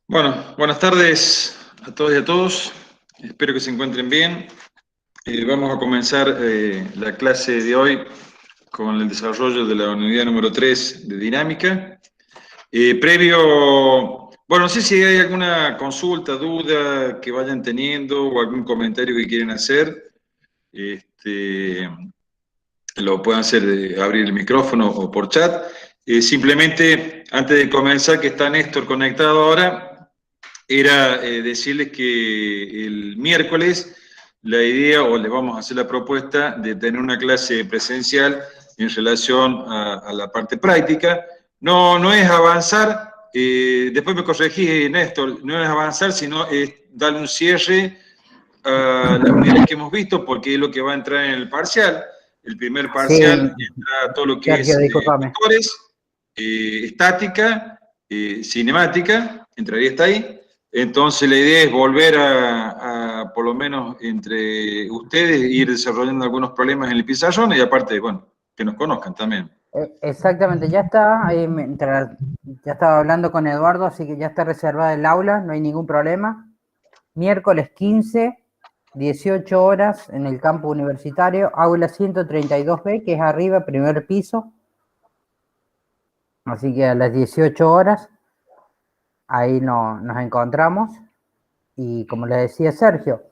Bueno, buenas tardes a todos y a todos. Espero que se encuentren bien. Vamos a comenzar la clase de hoy con el desarrollo de la unidad número 3 de dinámica. Bueno, no sé si hay alguna consulta, duda que vayan teniendo o algún comentario que quieren hacer. Lo pueden hacer, abrir el micrófono o por chat. Simplemente, antes de comenzar, que está Néstor conectado ahora, era decirles que el miércoles la idea, o les vamos a hacer la propuesta, de tener una clase presencial en relación a la parte práctica. No es avanzar, después me corregí, Néstor, no es avanzar, sino es darle un cierre a las unidades que hemos visto, porque es lo que va a entrar en el parcial. El primer parcial entra todo lo que Sergio, es discúlpame. motores, estática, cinemática, entraría hasta ahí. Entonces la idea es volver a por lo menos entre ustedes, ir desarrollando algunos problemas en el pizarrón y aparte, bueno, que nos conozcan también. Exactamente, ya está, ahí ya estaba hablando con Eduardo, así que ya está reservada el aula, no hay ningún problema. Miércoles 15, 18 horas en el campus universitario, aula 132B, que es arriba, primer piso. Así que a las 18 horas, ahí nos encontramos. Y como le decía Sergio,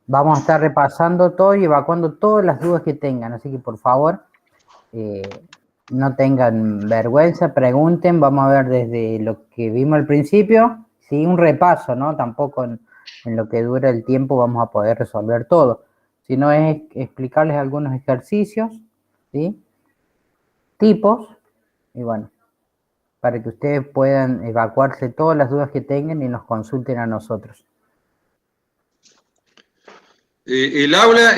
vamos a estar repasando todo y evacuando todas las dudas que tengan. Así que por favor, no tengan vergüenza, pregunten. Vamos a ver desde lo que vimos al principio, sí, un repaso, ¿no? Tampoco en lo que dura el tiempo vamos a poder resolver todo, sino es explicarles algunos ejercicios, ¿sí? Tipos, y bueno, para que ustedes puedan evacuarse todas las dudas que tengan y nos consulten a nosotros. El aula,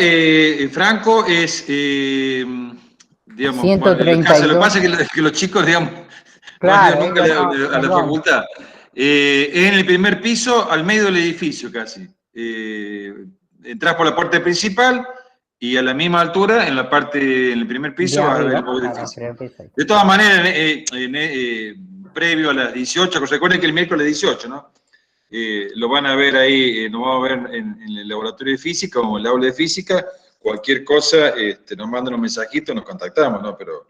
Franco, es, digamos, 132. bueno, en el caso, lo que pasa es que los chicos, digamos, Claro, no han ido nunca a la perdón. facultad. Es en el primer piso, al medio del edificio casi. Entrás por la puerta principal y a la misma altura, en el primer piso, De vas a ver arriba, el box de claro, física. primer piso. De todas maneras, previo a las 18, recuerden que el miércoles 18, ¿no? Lo van a ver ahí, nos vamos a ver en el laboratorio de física o en el aula de física. Cualquier cosa, nos mandan un mensajito, nos contactamos, ¿no? Pero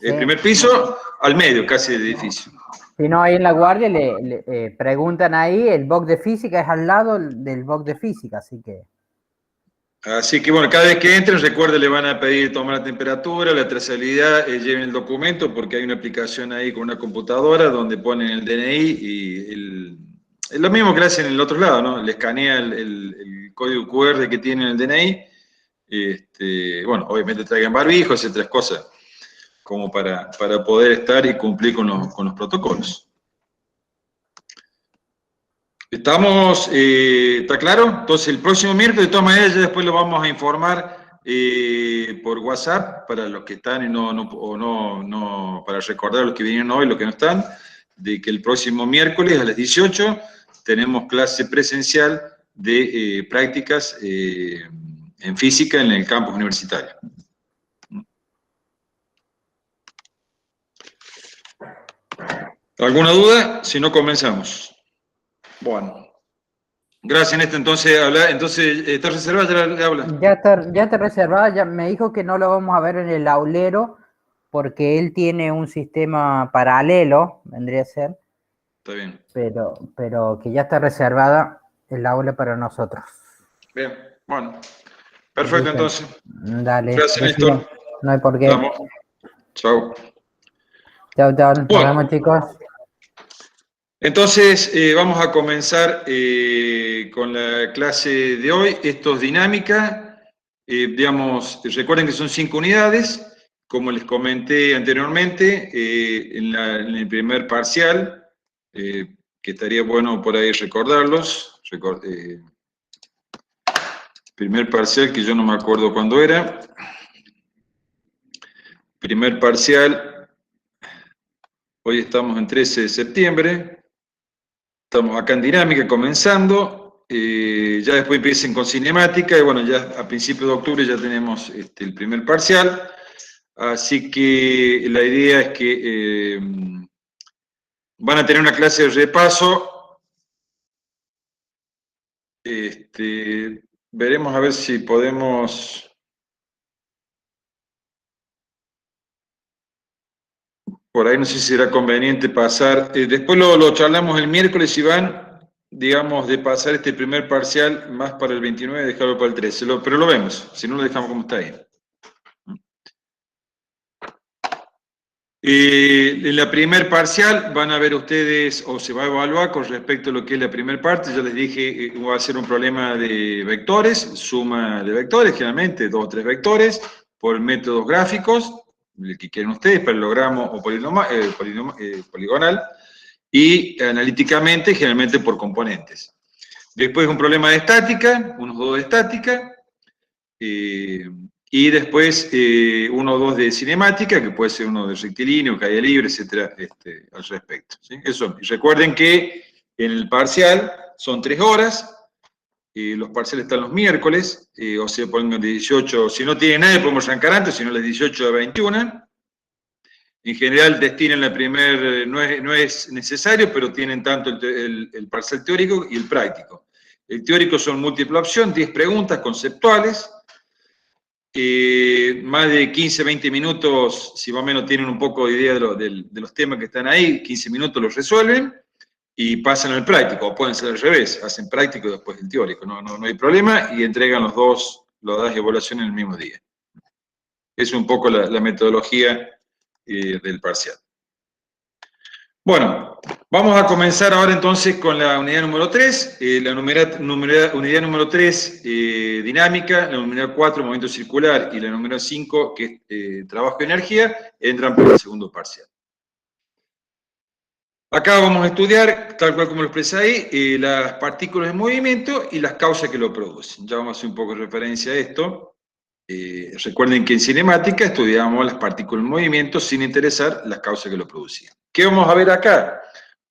el Sí. primer piso, al medio casi del edificio. Si no, ahí en la guardia le preguntan ahí, el box de física es al lado del box de física, así que... Así que bueno, cada vez que entren, recuerden, le van a pedir tomar la temperatura, la trazabilidad, lleven el documento, porque hay una aplicación ahí con una computadora donde ponen el DNI y es lo mismo que le hacen en el otro lado, ¿no? Le escanea el código QR que tiene el DNI. Bueno, obviamente traigan barbijos y otras cosas, como para poder estar y cumplir con los protocolos. ¿Estamos? ¿Está claro? Entonces, el próximo miércoles, de todas maneras, ya después lo vamos a informar por WhatsApp para los que están y no para recordar a los que vinieron hoy, los que no están, de que el próximo miércoles a las 18 tenemos clase presencial de prácticas en física en el campus universitario. ¿Alguna duda? Si no, comenzamos. Bueno. Gracias, Néstor. Entonces, ¿está reservada ya la aula? Ya está reservada, ya me dijo que no lo vamos a ver en el aulero, porque él tiene un sistema paralelo, vendría a ser. Está bien. Pero que ya está reservada el aula para nosotros. Bien, bueno. Perfecto, entonces. Dale. Gracias, Néstor. No hay por qué. Vamos. Chao. Chao. Nos Bueno. vemos, chicos. Entonces, vamos a comenzar con la clase de hoy. Esto es dinámica. Digamos, recuerden que son 5 unidades. Como les comenté anteriormente, en el primer parcial, que estaría bueno por ahí recordarlos. Primer parcial, que yo no me acuerdo cuándo era. Primer parcial, hoy estamos en 13 de septiembre. Estamos acá en dinámica, comenzando. Ya después empiecen con cinemática, y bueno, ya a principios de octubre ya tenemos el primer parcial. Así que la idea es que van a tener una clase de repaso. Veremos a ver si podemos... Por ahí no sé si será conveniente pasar... después lo charlamos el miércoles, Iván, digamos, de pasar este primer parcial más para el 29 y dejarlo para el 13. Pero lo vemos, si no lo dejamos como está ahí. En la primer parcial van a ver ustedes, o se va a evaluar con respecto a lo que es la primera parte. Ya les dije, va a ser un problema de vectores, suma de vectores, generalmente 2 o 3 vectores, por métodos gráficos, el que quieran ustedes, paralelogramo o poligonal, y analíticamente, generalmente por componentes. Después un problema de estática, unos 2 de estática, y después uno o 2 de cinemática, que puede ser uno de rectilíneo, caída libre, etcétera, al respecto, ¿sí? Eso. Y recuerden que en el parcial son 3 horas, los parciales están los miércoles, o sea, pongan de 18, si no tienen nadie podemos arrancar antes, sino las 18 a 21. En general destinan la primer, no es necesario, pero tienen tanto el parcial teórico y el práctico. El teórico son múltiple opción, 10 preguntas conceptuales, más de 15, 20 minutos, si más o menos tienen un poco de idea de los temas que están ahí, 15 minutos los resuelven y pasan al práctico, o pueden ser al revés, hacen práctico y después el teórico, no hay problema, y entregan las dos evaluaciones en el mismo día. Es un poco la metodología del parcial. Bueno, vamos a comenzar ahora entonces con la unidad número 3, la unidad número 3, dinámica, la unidad 4, movimiento circular, y la número 5, que es trabajo de energía, entran por el segundo parcial. Acá vamos a estudiar, tal cual como lo expresé ahí, las partículas en movimiento y las causas que lo producen. Ya vamos a hacer un poco de referencia a esto. Recuerden que en cinemática estudiamos las partículas en movimiento sin interesar las causas que lo producían. ¿Qué vamos a ver acá?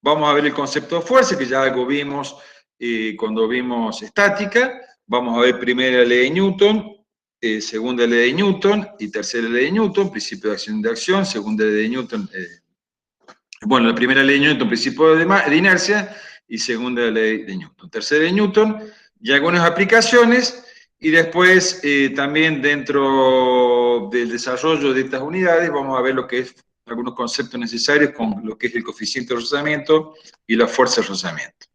Vamos a ver el concepto de fuerza, que ya algo vimos cuando vimos estática. Vamos a ver primera ley de Newton, segunda ley de Newton y tercera ley de Newton, principio de acción, segunda ley de Newton, bueno, la primera ley de Newton, principio de inercia, y segunda ley de Newton. Tercera ley de Newton, y algunas aplicaciones. Y después, también dentro del desarrollo de estas unidades, vamos a ver lo que es algunos conceptos necesarios con lo que es el coeficiente de rozamiento y la fuerza de rozamiento.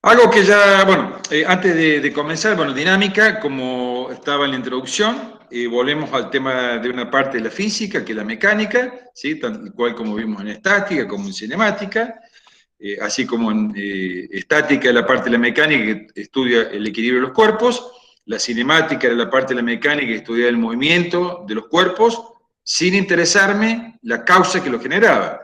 Algo que ya, bueno, antes de comenzar, bueno, dinámica, como estaba en la introducción, volvemos al tema de una parte de la física, que es la mecánica, ¿sí? Tal cual como vimos en estática, como en cinemática. Así como en estática, la parte de la mecánica que estudia el equilibrio de los cuerpos, la cinemática era la parte de la mecánica que estudia el movimiento de los cuerpos, sin interesarme la causa que lo generaba,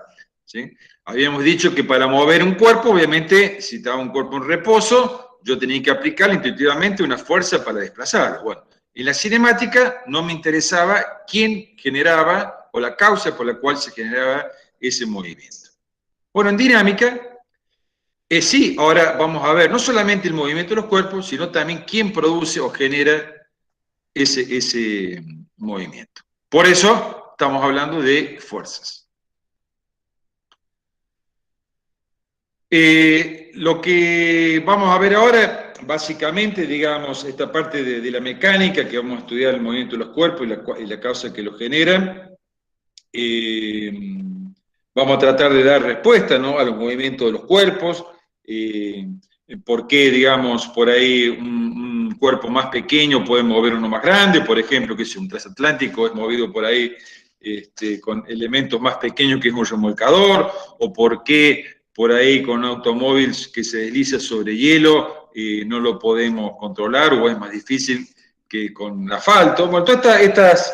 ¿sí? Habíamos dicho que para mover un cuerpo, obviamente, si estaba un cuerpo en reposo, yo tenía que aplicar intuitivamente una fuerza para desplazarlo. Bueno, en la cinemática no me interesaba quién generaba o la causa por la cual se generaba ese movimiento. Bueno, en dinámica, sí, ahora vamos a ver no solamente el movimiento de los cuerpos, sino también quién produce o genera ese movimiento. Por eso estamos hablando de fuerzas. Lo que vamos a ver ahora, básicamente, digamos, esta parte de la mecánica, que vamos a estudiar el movimiento de los cuerpos y la causa que lo generan. Vamos a tratar de dar respuesta, ¿no?, a los movimientos de los cuerpos, por qué, digamos, por ahí un cuerpo más pequeño puede mover uno más grande, por ejemplo, que es un transatlántico es movido por ahí con elementos más pequeños que es un remolcador, o por qué por ahí con un automóvil que se desliza sobre hielo no lo podemos controlar, o es más difícil que con asfalto. Bueno, todas estas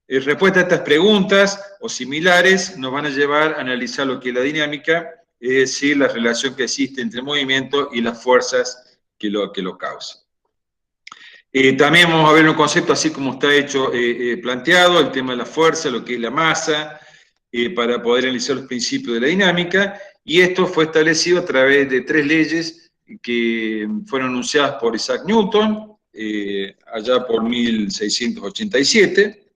respuestas a estas preguntas o similares nos van a llevar a analizar lo que es la dinámica es decir, la relación que existe entre el movimiento y las fuerzas que lo causan. También vamos a ver un concepto así como está hecho, planteado, el tema de la fuerza, lo que es la masa, para poder analizar los principios de la dinámica, y esto fue establecido a través de 3 leyes que fueron anunciadas por Isaac Newton, allá por 1687,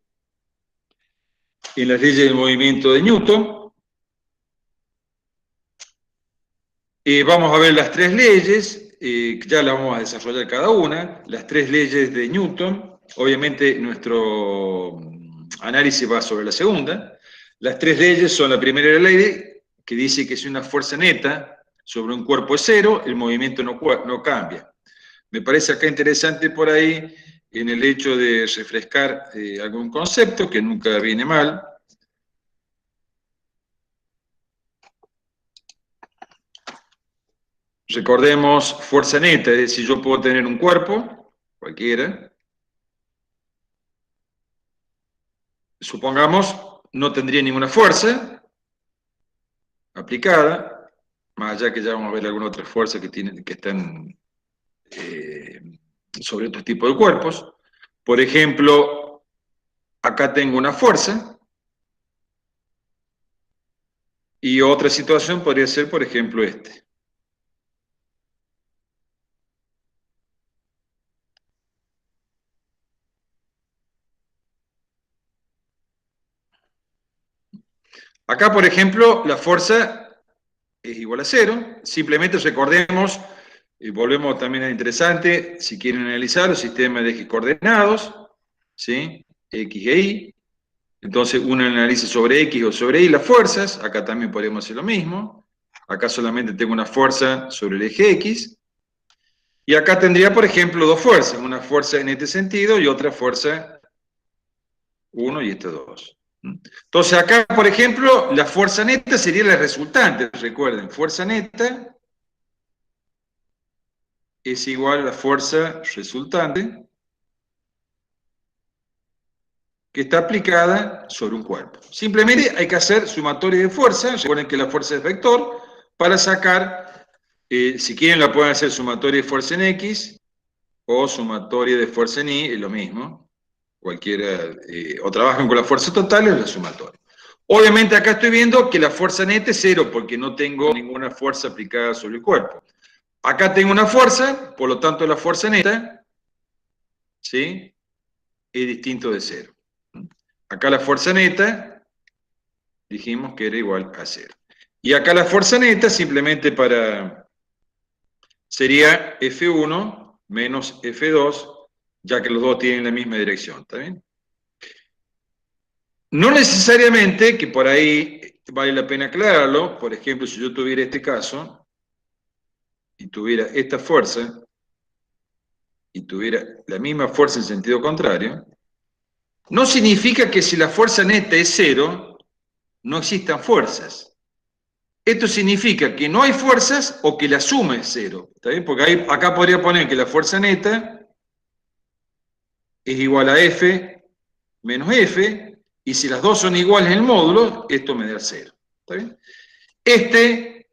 en las leyes del movimiento de Newton. Vamos a ver las 3 leyes, ya las vamos a desarrollar cada una, las 3 leyes de Newton. Obviamente nuestro análisis va sobre la segunda. Las 3 leyes son: la primera ley, que dice que si una fuerza neta sobre un cuerpo es 0, el movimiento no cambia. Me parece acá interesante por ahí, en el hecho de refrescar algún concepto, que nunca viene mal. Recordemos fuerza neta, es decir, yo puedo tener un cuerpo, cualquiera. Supongamos, no tendría ninguna fuerza aplicada, más allá que ya vamos a ver alguna otra fuerza que están sobre otro tipo de cuerpos. Por ejemplo, acá tengo una fuerza, y otra situación podría ser, por ejemplo, este. Acá, por ejemplo, la fuerza es igual a 0. Simplemente recordemos, y volvemos también a interesante, si quieren analizar los sistemas de ejes coordenados, ¿sí? X e Y. Entonces uno analiza sobre X o sobre Y las fuerzas. Acá también podemos hacer lo mismo. Acá solamente tengo una fuerza sobre el eje X. Y acá tendría, por ejemplo, 2 fuerzas. Una fuerza en este sentido y otra fuerza 1 y esta 2. Entonces acá, por ejemplo, la fuerza neta sería la resultante. Recuerden, fuerza neta es igual a la fuerza resultante que está aplicada sobre un cuerpo. Simplemente hay que hacer sumatoria de fuerza. Recuerden que la fuerza es vector, para sacar, si quieren la pueden hacer sumatoria de fuerza en X o sumatoria de fuerza en Y, es lo mismo. Cualquiera, o trabajan con la fuerza total o la sumatoria. Obviamente acá estoy viendo que la fuerza neta es 0 porque no tengo ninguna fuerza aplicada sobre el cuerpo. Acá tengo una fuerza, por lo tanto la fuerza neta, ¿sí?, es distinto de 0. Acá la fuerza neta, dijimos que era igual a 0. Y acá la fuerza neta, simplemente sería F1 menos F2, ya que los dos tienen la misma dirección, ¿está bien? No necesariamente, que por ahí vale la pena aclararlo. Por ejemplo, si yo tuviera este caso, y tuviera esta fuerza, y tuviera la misma fuerza en sentido contrario, no significa que si la fuerza neta es 0, no existan fuerzas. Esto significa que no hay fuerzas o que la suma es 0. ¿Está bien? Porque acá podría poner que la fuerza neta es igual a F menos F, y si las dos son iguales en el módulo, esto me da 0. ¿Está bien? Este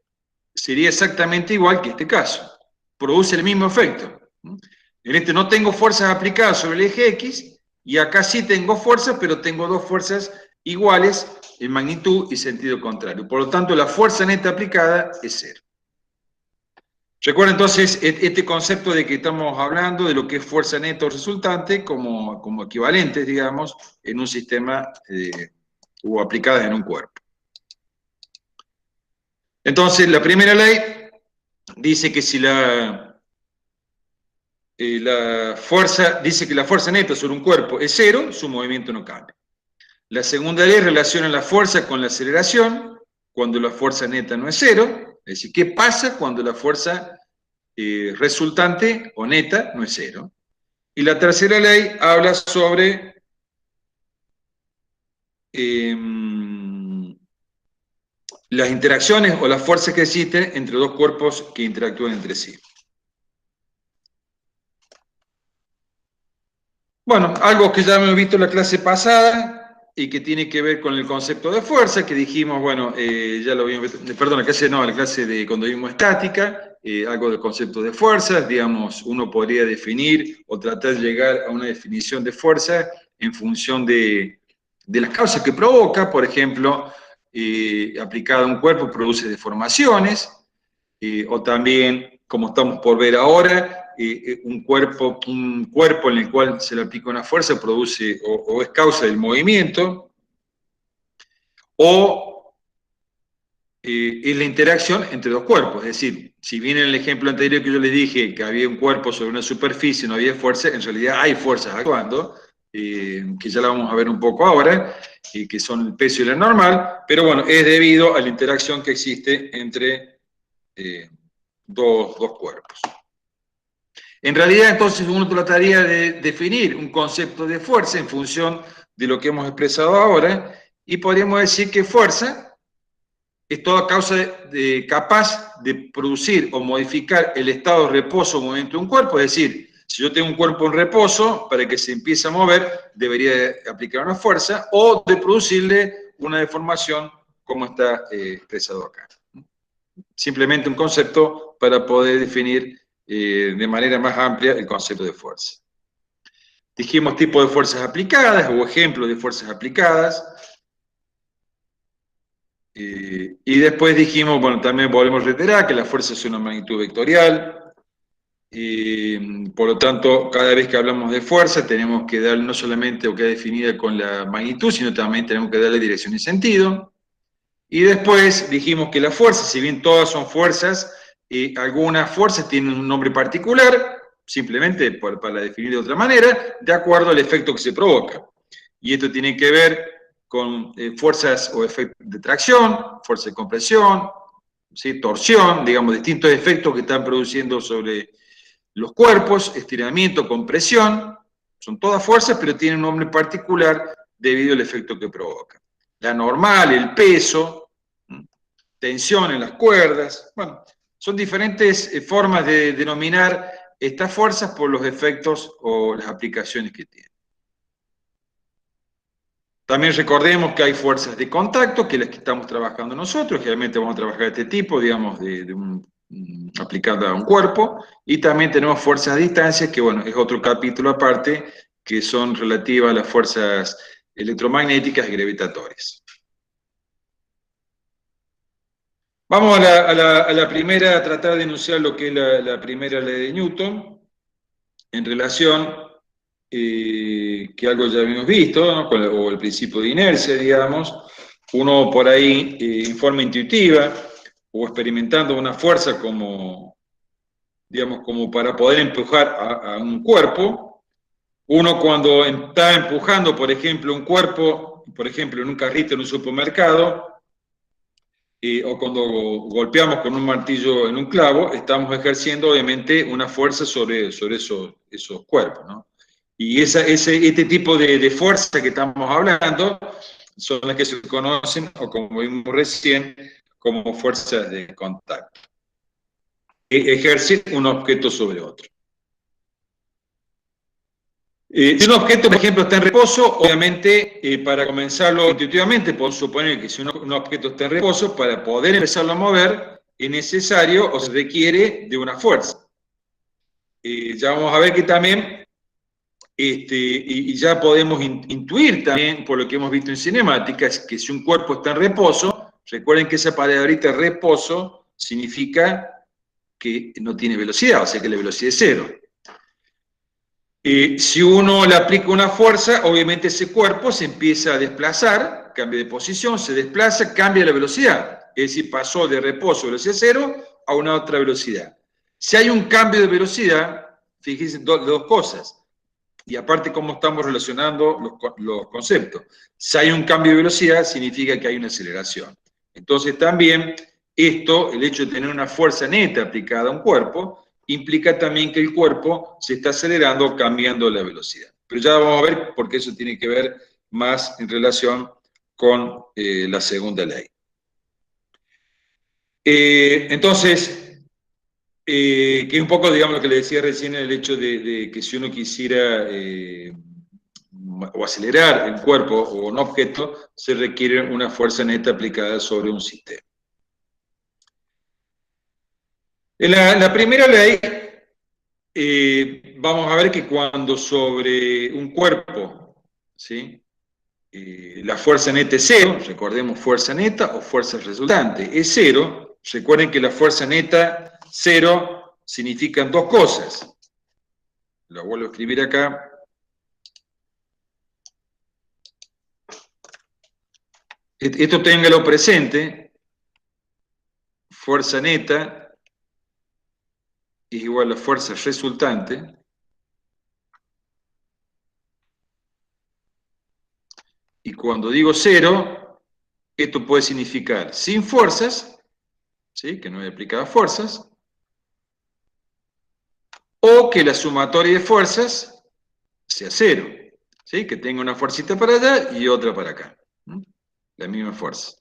sería exactamente igual que este caso. Produce el mismo efecto. En este no tengo fuerzas aplicadas sobre el eje X, y acá sí tengo fuerzas, pero tengo dos fuerzas iguales en magnitud y sentido contrario. Por lo tanto, la fuerza neta aplicada es 0. Recuerda entonces este concepto de que estamos hablando de lo que es fuerza neta o resultante como equivalentes, digamos, en un sistema o aplicadas en un cuerpo. Entonces, la primera ley dice que si la fuerza neta sobre un cuerpo es 0, su movimiento no cambia. La segunda ley relaciona la fuerza con la aceleración cuando la fuerza neta no es 0, es decir, ¿qué pasa cuando la fuerza resultante o neta no es 0? Y la tercera ley habla sobre las interacciones o las fuerzas que existen entre dos cuerpos que interactúan entre sí. Bueno, algo que ya hemos visto en la clase pasada, y que tiene que ver con el concepto de fuerza, que dijimos, bueno, ya lo vimos, perdón, la clase de cuando vimos estática, algo del concepto de fuerza, digamos, uno podría definir o tratar de llegar a una definición de fuerza en función de las causas que provoca, por ejemplo, aplicada a un cuerpo produce deformaciones, o también, como estamos por ver ahora, un cuerpo en el cual se le aplica una fuerza produce o es causa del movimiento, o es la interacción entre dos cuerpos. Es decir, si bien en el ejemplo anterior que yo les dije que había un cuerpo sobre una superficie, no había fuerza, en realidad hay fuerzas actuando, que ya la vamos a ver un poco ahora, que son el peso y la normal, pero bueno, es debido a la interacción que existe entre dos cuerpos. En realidad, entonces, uno trataría de definir un concepto de fuerza en función de lo que hemos expresado ahora, y podríamos decir que fuerza es toda causa capaz de producir o modificar el estado de reposo o movimiento de un cuerpo. Es decir, si yo tengo un cuerpo en reposo, para que se empiece a mover, debería aplicar una fuerza, o de producirle una deformación, como está expresado acá. Simplemente un concepto para poder definir de manera más amplia el concepto de fuerza. Dijimos tipo de fuerzas aplicadas o ejemplos de fuerzas aplicadas. Y después dijimos, bueno, también volvemos a reiterar que la fuerza es una magnitud vectorial. Por lo tanto, cada vez que hablamos de fuerza tenemos que dar no solamente o que definida con la magnitud, sino también tenemos que darle dirección y sentido. Y después dijimos que la fuerza, si bien todas son fuerzas, algunas fuerzas tienen un nombre particular, simplemente para definir de otra manera, de acuerdo al efecto que se provoca. Y esto tiene que ver con fuerzas o efectos de tracción, fuerza de compresión, ¿sí? Torsión, digamos, distintos efectos que están produciendo sobre los cuerpos, estiramiento, compresión, son todas fuerzas, pero tienen un nombre particular debido al efecto que provoca. La normal, el peso, tensión en las cuerdas, bueno, son diferentes formas de denominar estas fuerzas por los efectos o las aplicaciones que tienen. También recordemos que hay fuerzas de contacto, que es las que estamos trabajando nosotros, generalmente vamos a trabajar de este tipo, digamos, aplicada a un cuerpo, y también tenemos fuerzas a distancia, que bueno, es otro capítulo aparte, que son relativas a las fuerzas electromagnéticas y gravitatorias. Vamos a la primera, a tratar de enunciar lo que es la primera ley de Newton, en relación, que algo ya habíamos visto, ¿no? O el principio de inercia, digamos. Uno por ahí, en forma intuitiva, o experimentando una fuerza como, digamos, como para poder empujar a un cuerpo. Uno cuando está empujando, por ejemplo, un cuerpo, por ejemplo, en un carrito en un supermercado, o cuando golpeamos con un martillo en un clavo, estamos ejerciendo obviamente una fuerza sobre esos cuerpos, ¿no? Y este tipo de fuerza que estamos hablando son las que se conocen, o como vimos recién, como fuerzas de contacto. Ejercen un objeto sobre otro. Si un objeto, por ejemplo, está en reposo, obviamente, para comenzarlo intuitivamente, podemos suponer que si un objeto está en reposo, para poder empezarlo a mover, es necesario o se requiere de una fuerza. Ya vamos a ver que también, y ya podemos intuir también, por lo que hemos visto en cinemática, es que si un cuerpo está en reposo, recuerden que esa palabrita reposo significa que no tiene velocidad, o sea que la velocidad es cero. Si uno le aplica una fuerza, obviamente ese cuerpo se empieza a desplazar, cambia de posición, se desplaza, cambia la velocidad. Es decir, pasó de reposo, velocidad cero, a una otra velocidad. Si hay un cambio de velocidad, fíjense dos cosas, y aparte cómo estamos relacionando los conceptos. Si hay un cambio de velocidad, significa que hay una aceleración. Entonces también esto, el hecho de tener una fuerza neta aplicada a un cuerpo, implica también que el cuerpo se está acelerando cambiando la velocidad. Pero ya vamos a ver porque eso tiene que ver más en relación con la segunda ley. Entonces, que un poco, digamos, lo que le decía recién, el hecho de que si uno quisiera o acelerar el cuerpo o un objeto, se requiere una fuerza neta aplicada sobre un sistema. En la primera ley, vamos a ver que cuando sobre un cuerpo, ¿sí?, la fuerza neta es cero, recordemos fuerza neta o fuerza resultante, es cero. Recuerden que la fuerza neta cero significan dos cosas. Lo vuelvo a escribir acá. Esto téngalo presente. Fuerza neta es igual a fuerza resultante. Y cuando digo cero, esto puede significar sin fuerzas, ¿sí?, que no he aplicado fuerzas, o que la sumatoria de fuerzas sea cero, ¿sí?, que tenga una fuercita para allá y otra para acá, ¿sí?, la misma fuerza.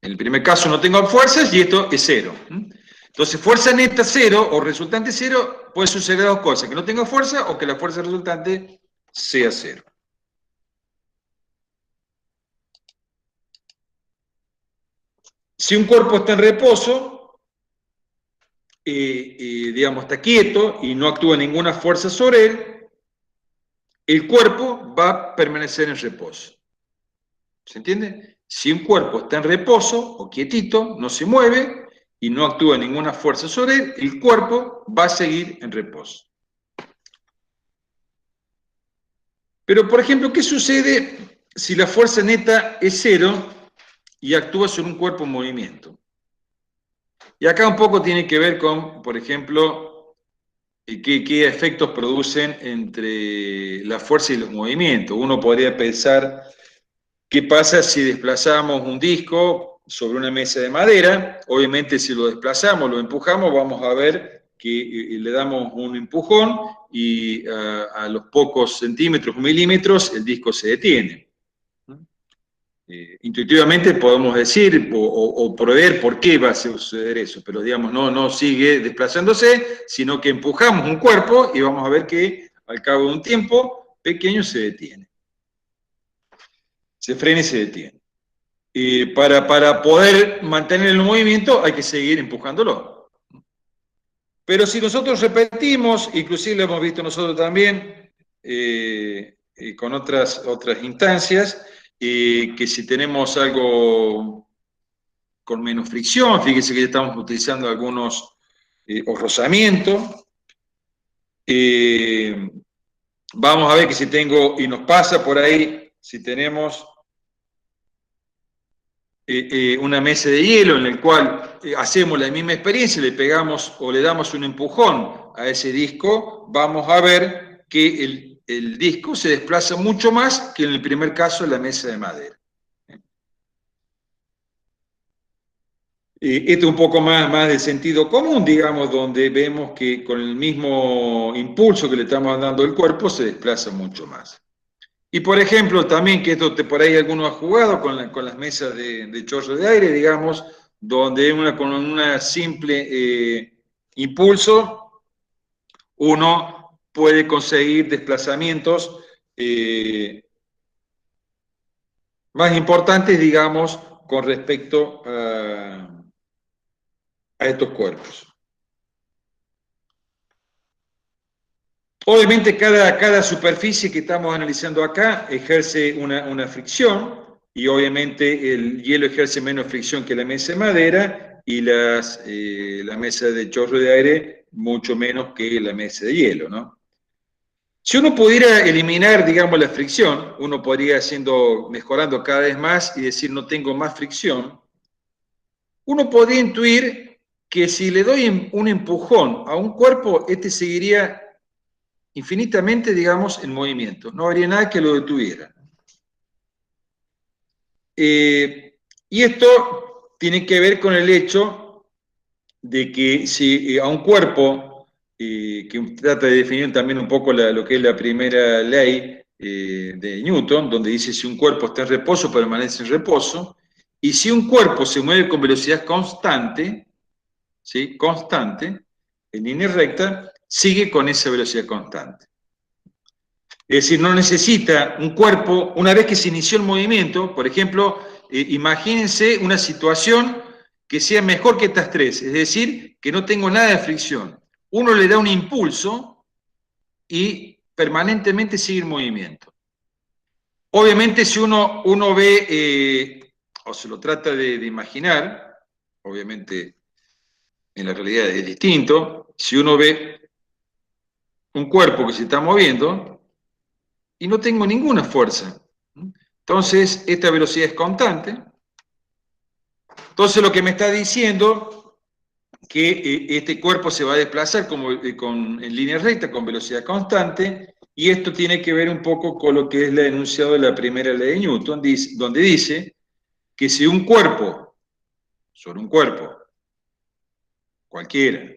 En el primer caso no tengo fuerzas y esto es cero. Entonces, fuerza neta cero o resultante cero, puede suceder dos cosas: que no tenga fuerza o que la fuerza resultante sea cero. Si un cuerpo está en reposo, digamos, está quieto y no actúa ninguna fuerza sobre él, el cuerpo va a permanecer en reposo. ¿Se entiende? Si un cuerpo está en reposo o quietito, no se mueve y no actúa ninguna fuerza sobre él, el cuerpo va a seguir en reposo. Pero, por ejemplo, ¿qué sucede si la fuerza neta es cero y actúa sobre un cuerpo en movimiento? Y acá un poco tiene que ver con, por ejemplo, qué efectos producen entre la fuerza y los movimientos. Uno podría pensar, ¿qué pasa si desplazamos un disco sobre una mesa de madera? Obviamente, si lo desplazamos, lo empujamos, vamos a ver que le damos un empujón y a los pocos centímetros o milímetros el disco se detiene. Intuitivamente podemos decir o prever por qué va a suceder eso, pero digamos, no sigue desplazándose, sino que empujamos un cuerpo y vamos a ver que al cabo de un tiempo pequeño se detiene. Se frena y se detiene. Para poder mantener el movimiento hay que seguir empujándolo. Pero si nosotros repetimos, inclusive lo hemos visto nosotros también con otras instancias, que si tenemos algo con menos fricción, fíjense que ya estamos utilizando algunos rozamientos, vamos a ver que si tengo, y nos pasa por ahí, si tenemos una mesa de hielo en el cual hacemos la misma experiencia, le pegamos o le damos un empujón a ese disco, vamos a ver que el disco se desplaza mucho más que en el primer caso de la mesa de madera. Esto es un poco más de sentido común, digamos, donde vemos que con el mismo impulso que le estamos dando al cuerpo se desplaza mucho más. Y por ejemplo, también que esto por ahí alguno ha jugado con las mesas de chorro de aire, digamos, donde con una simple impulso uno puede conseguir desplazamientos más importantes, digamos, con respecto a estos cuerpos. Obviamente cada superficie que estamos analizando acá ejerce una fricción y obviamente el hielo ejerce menos fricción que la mesa de madera y la mesa de chorro de aire mucho menos que la mesa de hielo, ¿no? Si uno pudiera eliminar, digamos, la fricción, uno podría mejorando cada vez más y decir no tengo más fricción, uno podría intuir que si le doy un empujón a un cuerpo, este seguiría infinitamente, digamos, en movimiento. No habría nada que lo detuviera. Y esto tiene que ver con el hecho de que si a un cuerpo, que trata de definir también un poco lo que es la primera ley de Newton, donde dice si un cuerpo está en reposo, permanece en reposo, y si un cuerpo se mueve con velocidad constante, ¿sí?, constante, en línea recta, sigue con esa velocidad constante. Es decir, no necesita un cuerpo, una vez que se inició el movimiento, por ejemplo, imagínense una situación que sea mejor que estas tres, es decir, que no tengo nada de fricción. Uno le da un impulso y permanentemente sigue el movimiento. Obviamente, si uno ve, o se lo trata de imaginar, obviamente en la realidad es distinto, si uno ve un cuerpo que se está moviendo y no tengo ninguna fuerza, entonces esta velocidad es constante. Entonces lo que me está diciendo que este cuerpo se va a desplazar en línea recta, con velocidad constante, y esto tiene que ver un poco con lo que es el enunciado de la primera ley de Newton, donde dice que si un cuerpo, sobre un cuerpo, cualquiera,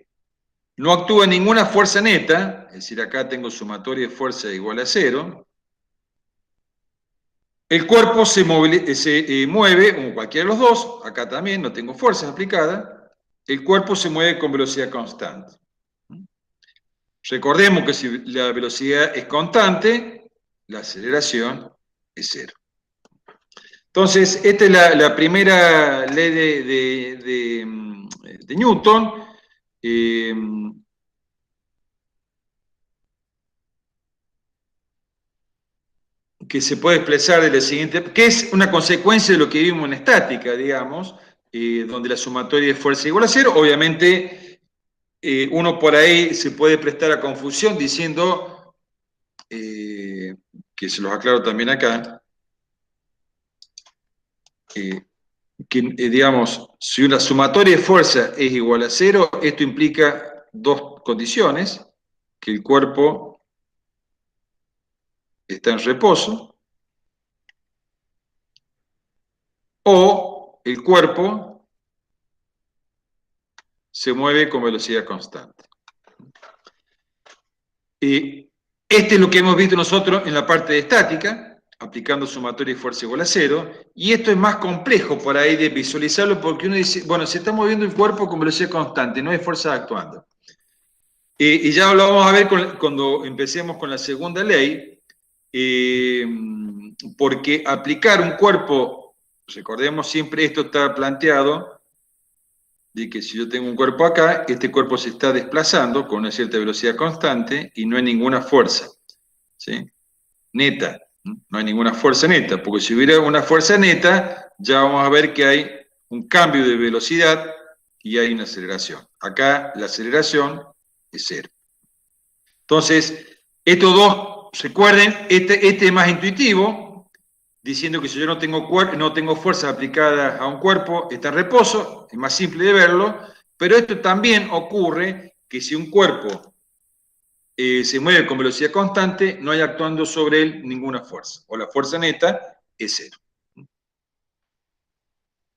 no actúa ninguna fuerza neta, es decir, acá tengo sumatoria de fuerza igual a 0, el cuerpo se mueve, como cualquiera de los dos, acá también no tengo fuerza aplicada, el cuerpo se mueve con velocidad constante. Recordemos que si la velocidad es constante, la aceleración es 0. Entonces, esta es la primera ley de Newton. Que se puede expresar de la siguiente, que es una consecuencia de lo que vimos en estática, digamos, donde la sumatoria de fuerza es igual a 0. Obviamente, uno por ahí se puede prestar a confusión diciendo, que se los aclaro también acá, que, digamos, si una sumatoria de fuerza es igual a 0, esto implica dos condiciones: que el cuerpo está en reposo, o el cuerpo se mueve con velocidad constante. Este es lo que hemos visto nosotros en la parte de estática, aplicando sumatoria y fuerza igual a 0, y esto es más complejo por ahí de visualizarlo, porque uno dice, bueno, se está moviendo el cuerpo con velocidad constante, no hay fuerza actuando. Y ya lo vamos a ver cuando empecemos con la segunda ley, porque aplicar un cuerpo, recordemos siempre esto está planteado, de que si yo tengo un cuerpo acá, este cuerpo se está desplazando con una cierta velocidad constante y no hay ninguna fuerza, ¿sí? Neta, no hay ninguna fuerza neta, porque si hubiera una fuerza neta, ya vamos a ver que hay un cambio de velocidad y hay una aceleración. Acá la aceleración es 0. Entonces, estos dos, recuerden, este es más intuitivo, diciendo que si yo no tengo fuerza aplicada a un cuerpo, está en reposo, es más simple de verlo, pero esto también ocurre que si un cuerpo se mueve con velocidad constante, no hay actuando sobre él ninguna fuerza, o la fuerza neta es 0.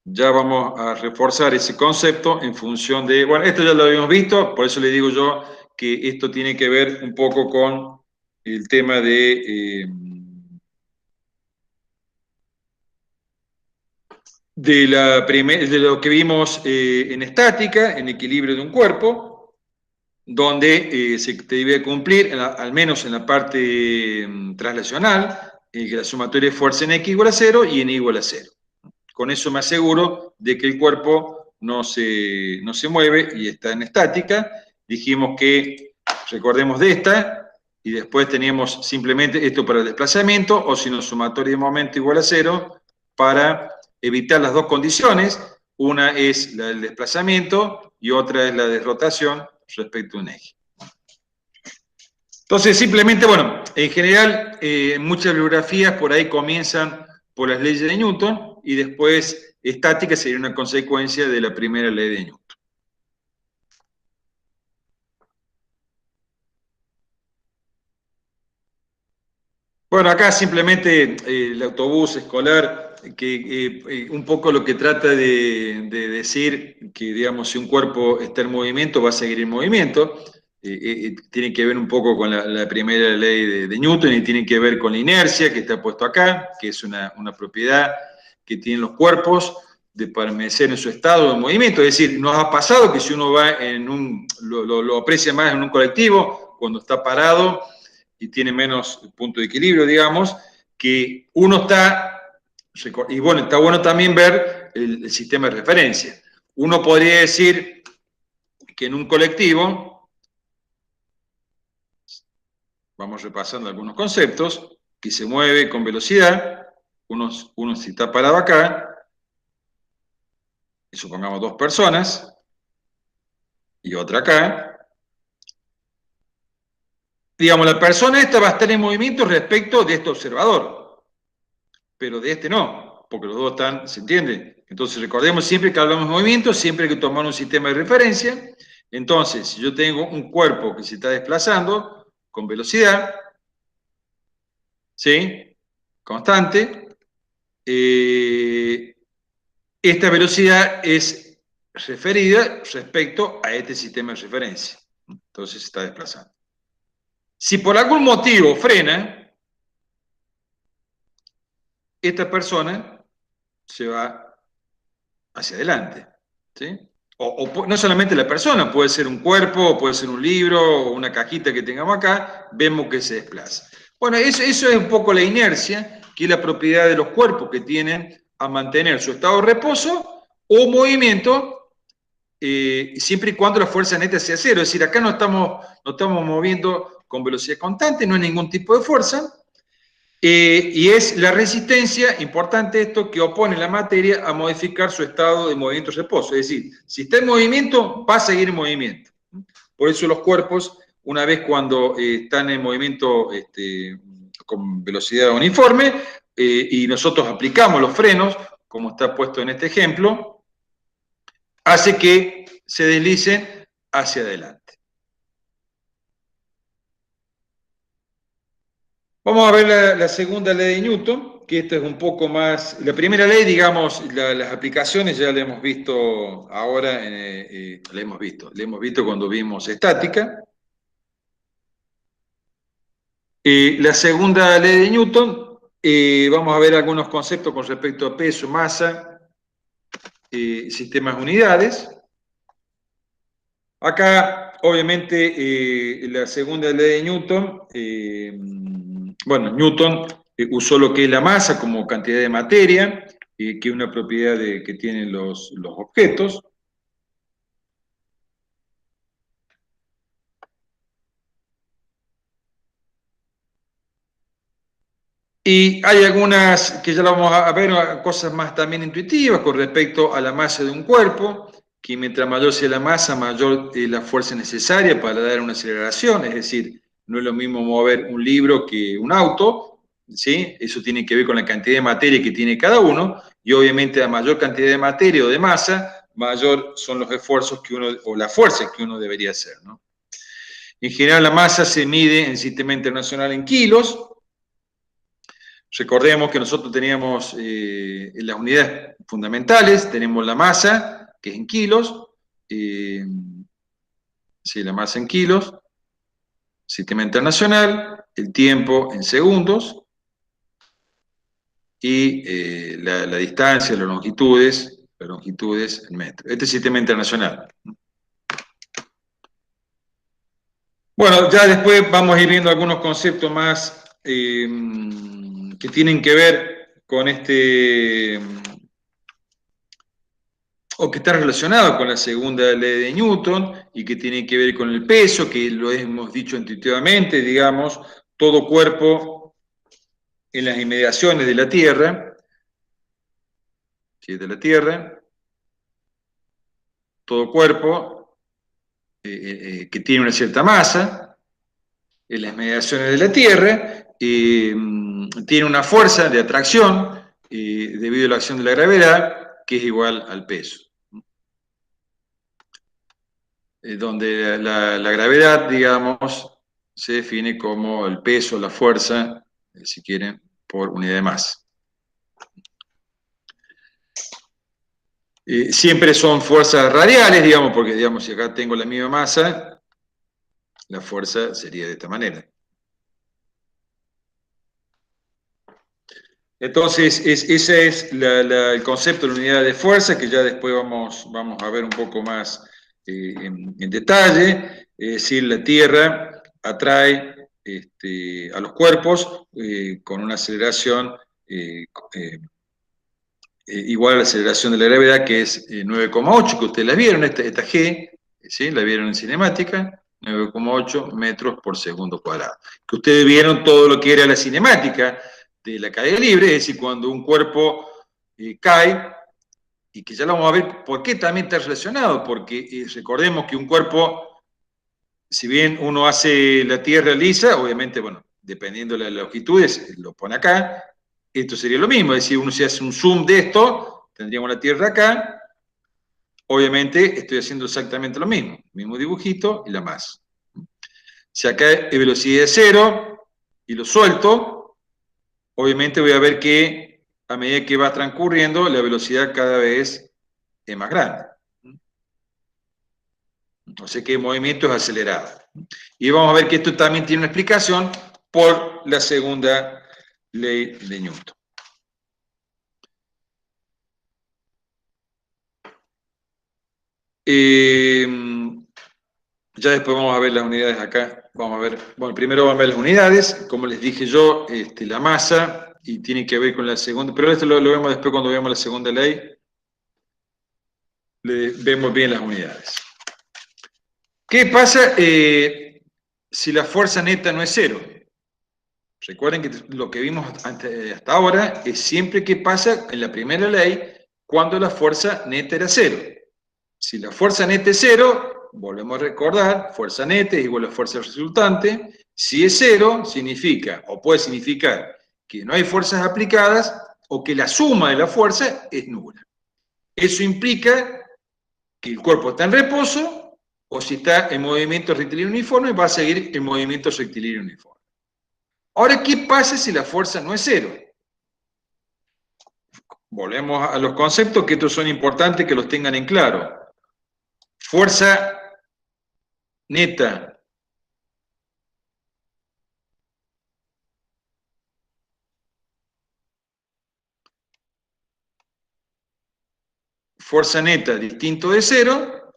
Ya vamos a reforzar ese concepto en función de, bueno, esto ya lo habíamos visto, por eso le digo yo que esto tiene que ver un poco con el tema de lo que vimos en estática, en equilibrio de un cuerpo, donde se debe cumplir, al menos en la parte traslacional, que la sumatoria de fuerza en X igual a 0 y en Y igual a 0. Con eso me aseguro de que el cuerpo no se mueve y está en estática. Dijimos que, recordemos de esta, y después teníamos simplemente esto para el desplazamiento, o si no, sumatoria de momento igual a 0, para evitar las dos condiciones. Una es la del desplazamiento y otra es la de rotación respecto a un eje. Entonces, simplemente, bueno, en general, muchas bibliografías por ahí comienzan por las leyes de Newton y después estática sería una consecuencia de la primera ley de Newton. Bueno, acá simplemente el autobús escolar, que un poco lo que trata de decir que, digamos, si un cuerpo está en movimiento, va a seguir en movimiento. Tiene que ver un poco con la primera ley de Newton y tiene que ver con la inercia que está puesto acá, que es una propiedad que tienen los cuerpos de permanecer en su estado de movimiento. Es decir, nos ha pasado que si uno va lo aprecia más en un colectivo, cuando está parado, y tiene menos punto de equilibrio, digamos, que uno está, y bueno, está bueno también ver el sistema de referencia. Uno podría decir que en un colectivo, vamos repasando algunos conceptos, que se mueve con velocidad, uno si está parado acá, y supongamos 2 personas, y otra acá, digamos, la persona esta va a estar en movimiento respecto de este observador, pero de este no, porque los dos están, ¿se entiende? Entonces recordemos siempre que hablamos de movimiento, siempre hay que tomar un sistema de referencia. Entonces, si yo tengo un cuerpo que se está desplazando con velocidad, ¿sí? Constante, esta velocidad es referida respecto a este sistema de referencia. Entonces se está desplazando. Si por algún motivo frena, esta persona se va hacia adelante, ¿sí? O no solamente la persona, puede ser un cuerpo, puede ser un libro, o una cajita que tengamos acá, vemos que se desplaza. Bueno, eso es un poco la inercia, que es la propiedad de los cuerpos que tienen a mantener su estado de reposo o movimiento, siempre y cuando la fuerza neta sea cero. Es decir, acá no estamos moviendo con velocidad constante, no hay ningún tipo de fuerza, y es la resistencia, importante esto, que opone la materia a modificar su estado de movimiento y reposo. Es decir, si está en movimiento, va a seguir en movimiento. Por eso los cuerpos, una vez cuando están en movimiento con velocidad uniforme, y nosotros aplicamos los frenos, como está puesto en este ejemplo, hace que se deslicen hacia adelante. Vamos a ver la segunda ley de Newton, que esta es un poco más... La primera ley, digamos, las aplicaciones ya la hemos visto ahora, la hemos visto cuando vimos estática. La segunda ley de Newton, vamos a ver algunos conceptos con respecto a peso, masa, sistemas unidades. Acá, obviamente, la segunda ley de Newton, bueno, Newton usó lo que es la masa como cantidad de materia, que es una propiedad que tienen los objetos. Y hay algunas que ya lo vamos a ver, cosas más también intuitivas con respecto a la masa de un cuerpo, que mientras mayor sea la masa, mayor es la fuerza necesaria para dar una aceleración, es decir, no es lo mismo mover un libro que un auto, ¿sí? Eso tiene que ver con la cantidad de materia que tiene cada uno, y obviamente a mayor cantidad de materia o de masa, mayor son los esfuerzos que uno, o la fuerza que uno debería hacer, ¿no? En general la masa se mide en el sistema internacional en kilos. Recordemos que nosotros teníamos en las unidades fundamentales, tenemos la masa, que es en kilos, sí, la masa en kilos, sistema internacional, el tiempo en segundos, y la distancia, las longitudes en metros. Este es el sistema internacional. Bueno, ya después vamos a ir viendo algunos conceptos más que tienen que ver con o que está relacionado con la segunda ley de Newton y que tiene que ver con el peso, que lo hemos dicho intuitivamente, digamos, todo cuerpo en las inmediaciones de la Tierra, ¿sí? De la Tierra, todo cuerpo que tiene una cierta masa en las inmediaciones de la Tierra, tiene una fuerza de atracción debido a la acción de la gravedad, que es igual al peso. Donde la gravedad, digamos, se define como el peso, la fuerza, si quieren, por unidad de masa. Siempre son fuerzas radiales, digamos, porque, digamos, si acá tengo la misma masa, la fuerza sería de esta manera. Entonces, ese es el concepto de la unidad de fuerza, que ya después vamos a ver un poco más en detalle. Es decir, la Tierra atrae a los cuerpos con una aceleración igual a la aceleración de la gravedad, que es 9,8, que ustedes la vieron, esta G, ¿sí? La vieron en cinemática, 9,8 metros por segundo cuadrado. Que ustedes vieron todo lo que era la cinemática de la caída libre, es decir, cuando un cuerpo cae, y que ya lo vamos a ver por qué también está relacionado, porque recordemos que un cuerpo, si bien uno hace la Tierra lisa, obviamente, bueno, dependiendo de las longitudes, lo pone acá, esto sería lo mismo, es decir, uno si hace un zoom de esto, tendríamos la Tierra acá, obviamente estoy haciendo exactamente lo mismo dibujito y la masa. Si acá es velocidad de cero y lo suelto, obviamente voy a ver que a medida que va transcurriendo, la velocidad cada vez es más grande. O sea que el movimiento es acelerado. Y vamos a ver que esto también tiene una explicación por la segunda ley de Newton. Ya después vamos a ver las unidades acá. Vamos a ver, bueno, primero vamos a ver las unidades. Como les dije yo, la masa, y tiene que ver con la segunda, pero esto lo vemos después cuando veamos la segunda ley. Vemos bien las unidades. ¿Qué pasa si la fuerza neta no es cero? Recuerden que lo que vimos hasta ahora es siempre que pasa en la primera ley cuando la fuerza neta era cero. Si la fuerza neta es cero, volvemos a recordar, fuerza neta es igual a fuerza resultante. Si es cero, significa, o puede significar, que no hay fuerzas aplicadas o que la suma de la fuerza es nula. Eso implica que el cuerpo está en reposo, o si está en movimiento rectilíneo uniforme, va a seguir en movimiento rectilíneo uniforme. Ahora, ¿qué pasa si la fuerza no es cero? Volvemos a los conceptos, que estos son importantes que los tengan en claro. Fuerza neta distinto de cero,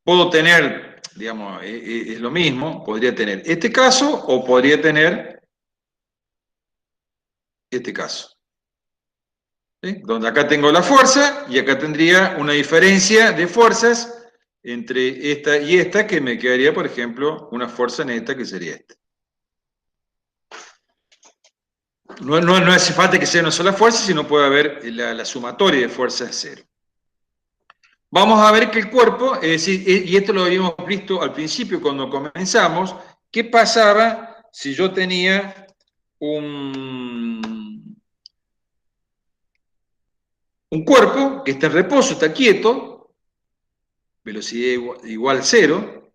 puedo tener, digamos, es lo mismo, podría tener este caso o podría tener este caso. ¿Sí? Donde acá tengo la fuerza y acá tendría una diferencia de fuerzas entre esta y esta, que me quedaría, por ejemplo, una fuerza neta que sería esta. No hace falta que sea una sola fuerza, sino puede haber la sumatoria de fuerzas cero. Vamos a ver que el cuerpo, es decir, y esto lo habíamos visto al principio cuando comenzamos, ¿qué pasaba si yo tenía un cuerpo que está en reposo, está quieto, velocidad igual a cero,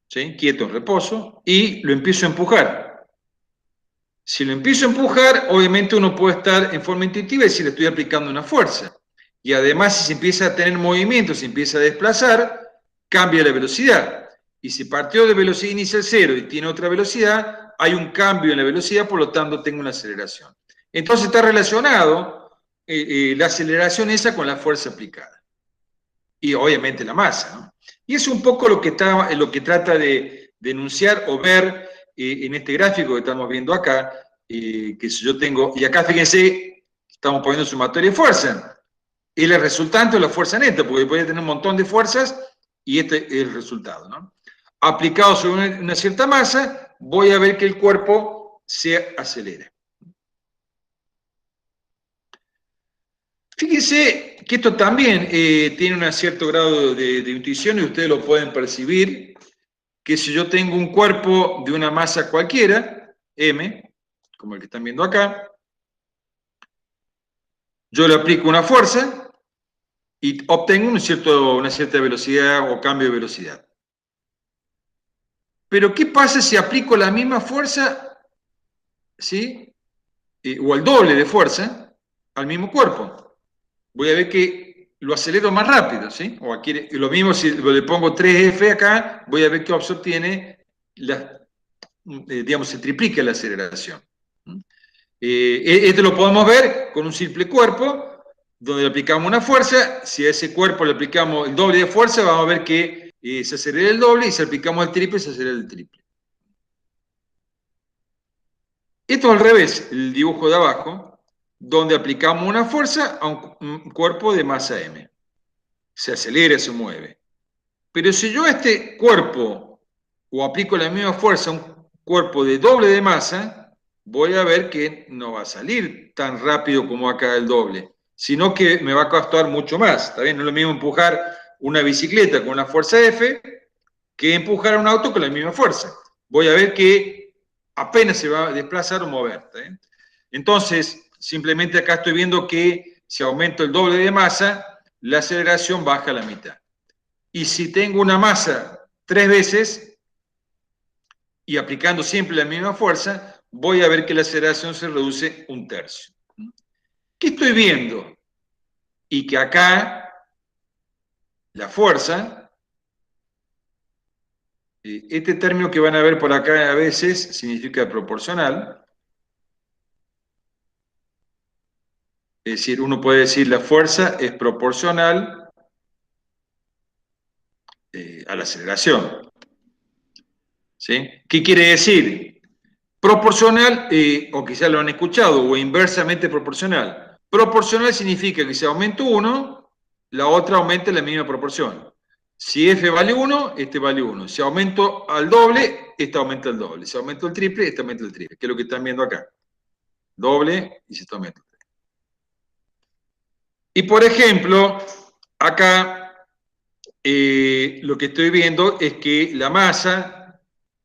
¿sí? Quieto en reposo, y lo empiezo a empujar? Si lo empiezo a empujar, obviamente uno puede estar en forma intuitiva y decir, le estoy aplicando una fuerza. Y además, si se empieza a tener movimiento, se empieza a desplazar, cambia la velocidad. Y si partió de velocidad inicial cero y tiene otra velocidad, hay un cambio en la velocidad, por lo tanto tengo una aceleración. Entonces está relacionado la aceleración esa con la fuerza aplicada. Y obviamente la masa, ¿no? Y es un poco lo que trata de denunciar o ver en este gráfico que estamos viendo acá, que si yo tengo, y acá fíjense, estamos poniendo sumatoria de fuerza. Es el resultante de la fuerza neta, porque podría tener un montón de fuerzas y este es el resultado, ¿no? Aplicado sobre una cierta masa, voy a ver que el cuerpo se acelera. Fíjense que esto también tiene un cierto grado de intuición y ustedes lo pueden percibir, que si yo tengo un cuerpo de una masa cualquiera, m, como el que están viendo acá, yo le aplico una fuerza y obtengo una cierta velocidad o cambio de velocidad. Pero ¿qué pasa si aplico la misma fuerza, ¿sí? O el doble de fuerza al mismo cuerpo? Voy a ver que lo acelero más rápido, ¿sí? O aquí, lo mismo si le pongo 3F acá, voy a ver que se obtiene, digamos, se triplica la aceleración. Esto lo podemos ver con un simple cuerpo, donde le aplicamos una fuerza. Si a ese cuerpo le aplicamos el doble de fuerza, vamos a ver que se acelera el doble, y si aplicamos el triple, se acelera el triple. Esto es al revés, el dibujo de abajo, donde aplicamos una fuerza a un cuerpo de masa M. Se acelera, se mueve. Pero si yo a este cuerpo, o aplico la misma fuerza a un cuerpo de doble de masa, voy a ver que no va a salir tan rápido como acá el doble, sino que me va a costar mucho más. ¿Está bien? No es lo mismo empujar una bicicleta con una fuerza F que empujar a un auto con la misma fuerza. Voy a ver que apenas se va a desplazar o mover. ¿Está bien? Entonces, simplemente acá estoy viendo que si aumento el doble de masa, la aceleración baja a la mitad. Y si tengo una masa 3 veces y aplicando siempre la misma fuerza, voy a ver que la aceleración se reduce 1/3. ¿Qué estoy viendo? Y que acá la fuerza, este término que van a ver por acá a veces significa proporcional. Es decir, uno puede decir la fuerza es proporcional a la aceleración. ¿Sí? ¿Qué quiere decir? Proporcional, o quizás lo han escuchado, o inversamente proporcional. Proporcional significa que si aumento 1, la otra aumenta en la misma proporción. Si f vale 1, este vale 1. Si aumento al doble, este aumenta al doble. Si aumento el triple, este aumenta el triple, que es lo que están viendo acá. Doble y se está aumentando. Y por ejemplo, acá lo que estoy viendo es que la masa,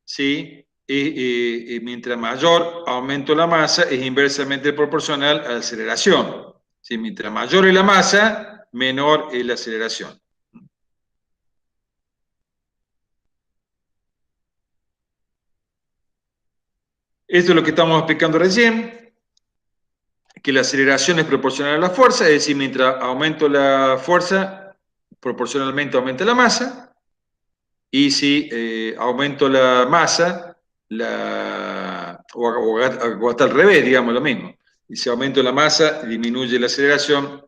¿sí? Mientras mayor aumento la masa, es inversamente proporcional a la aceleración. ¿Sí? Mientras mayor es la masa, menor es la aceleración. Esto es lo que estamos explicando recién, que la aceleración es proporcional a la fuerza, es decir, mientras aumento la fuerza, proporcionalmente aumenta la masa, y si aumento la masa, o hasta al revés, digamos lo mismo. Y si aumento la masa, disminuye la aceleración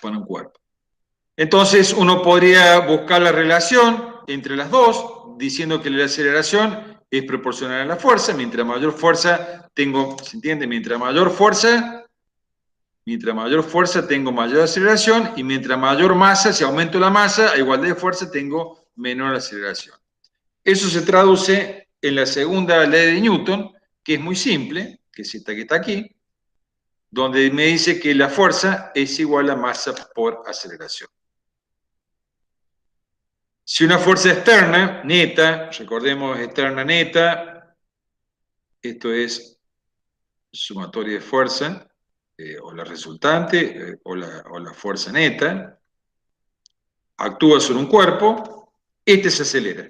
para un cuerpo. Entonces uno podría buscar la relación entre las dos, diciendo que la aceleración es proporcional a la fuerza. Mientras mayor fuerza tengo, ¿se entiende? Mientras mayor fuerza tengo mayor aceleración, y mientras mayor masa, si aumento la masa, a igualdad de fuerza tengo menor aceleración. Eso se traduce en la segunda ley de Newton, que es muy simple, que es esta que está aquí, donde me dice que la fuerza es igual a masa por aceleración. Si una fuerza externa, neta, recordemos externa neta, esto es sumatoria de fuerza, o la resultante, o la fuerza neta, actúa sobre un cuerpo, este se acelera.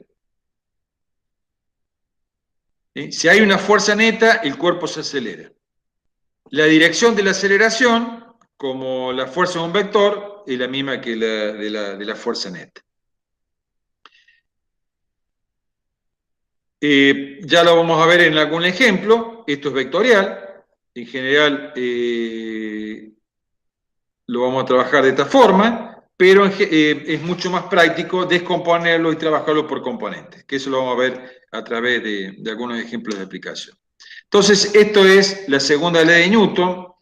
¿Sí? Si hay una fuerza neta, el cuerpo se acelera. La dirección de la aceleración, como la fuerza de un vector, es la misma que de la fuerza neta. Ya lo vamos a ver en algún ejemplo. Esto es vectorial. En general lo vamos a trabajar de esta forma, pero es mucho más práctico descomponerlo y trabajarlo por componentes, que eso lo vamos a ver a través de algunos ejemplos de aplicación. Entonces, esto es la segunda ley de Newton,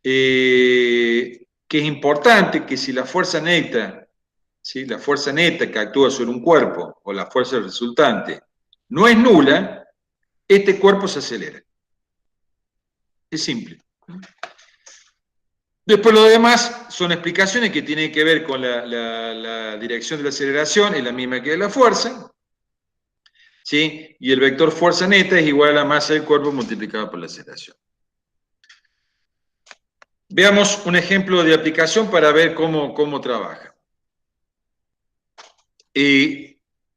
que es importante que si la fuerza neta, ¿sí? La fuerza neta que actúa sobre un cuerpo, o la fuerza resultante, no es nula, este cuerpo se acelera. Es simple. Después lo demás son explicaciones que tienen que ver con la dirección de la aceleración, es la misma que de la fuerza, ¿sí? Y el vector fuerza neta es igual a la masa del cuerpo multiplicada por la aceleración. Veamos un ejemplo de aplicación para ver cómo trabaja.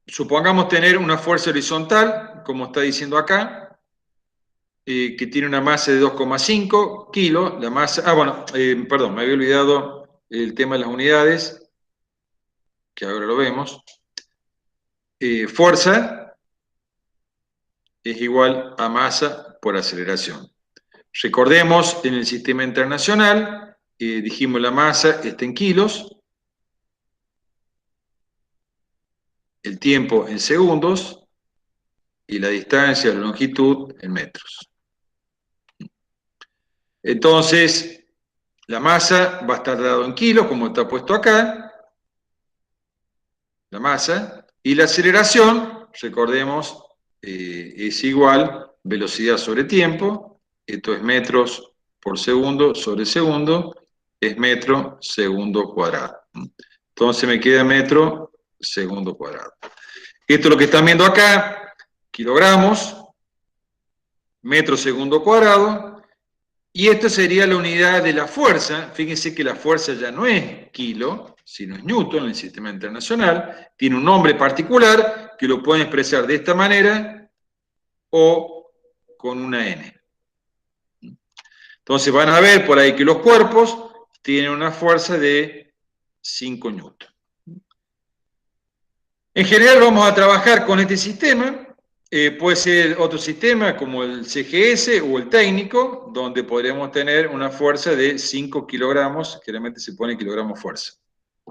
Supongamos tener una fuerza horizontal, como está diciendo acá, que tiene una masa de 2,5 kilos. La masa, perdón, me había olvidado el tema de las unidades, que ahora lo vemos. Fuerza es igual a masa por aceleración. Recordemos, en el sistema internacional, dijimos la masa está en kilos, el tiempo en segundos, y la distancia, la longitud en metros. Entonces, la masa va a estar dado en kilos, como está puesto acá, la masa, y la aceleración, recordemos, es igual velocidad sobre tiempo, esto es metros por segundo sobre segundo, es metro segundo cuadrado. Entonces me queda metro segundo cuadrado. Esto es lo que están viendo acá, kilogramos, metro segundo cuadrado, y esta sería la unidad de la fuerza. Fíjense que la fuerza ya no es kilo, sino es newton en el sistema internacional, tiene un nombre particular que lo pueden expresar de esta manera o con una n. Entonces van a ver por ahí que los cuerpos tienen una fuerza de 5 newton. En general vamos a trabajar con este sistema. Puede ser otro sistema como el CGS o el técnico, donde podríamos tener una fuerza de 5 kilogramos, generalmente se pone kilogramos fuerza,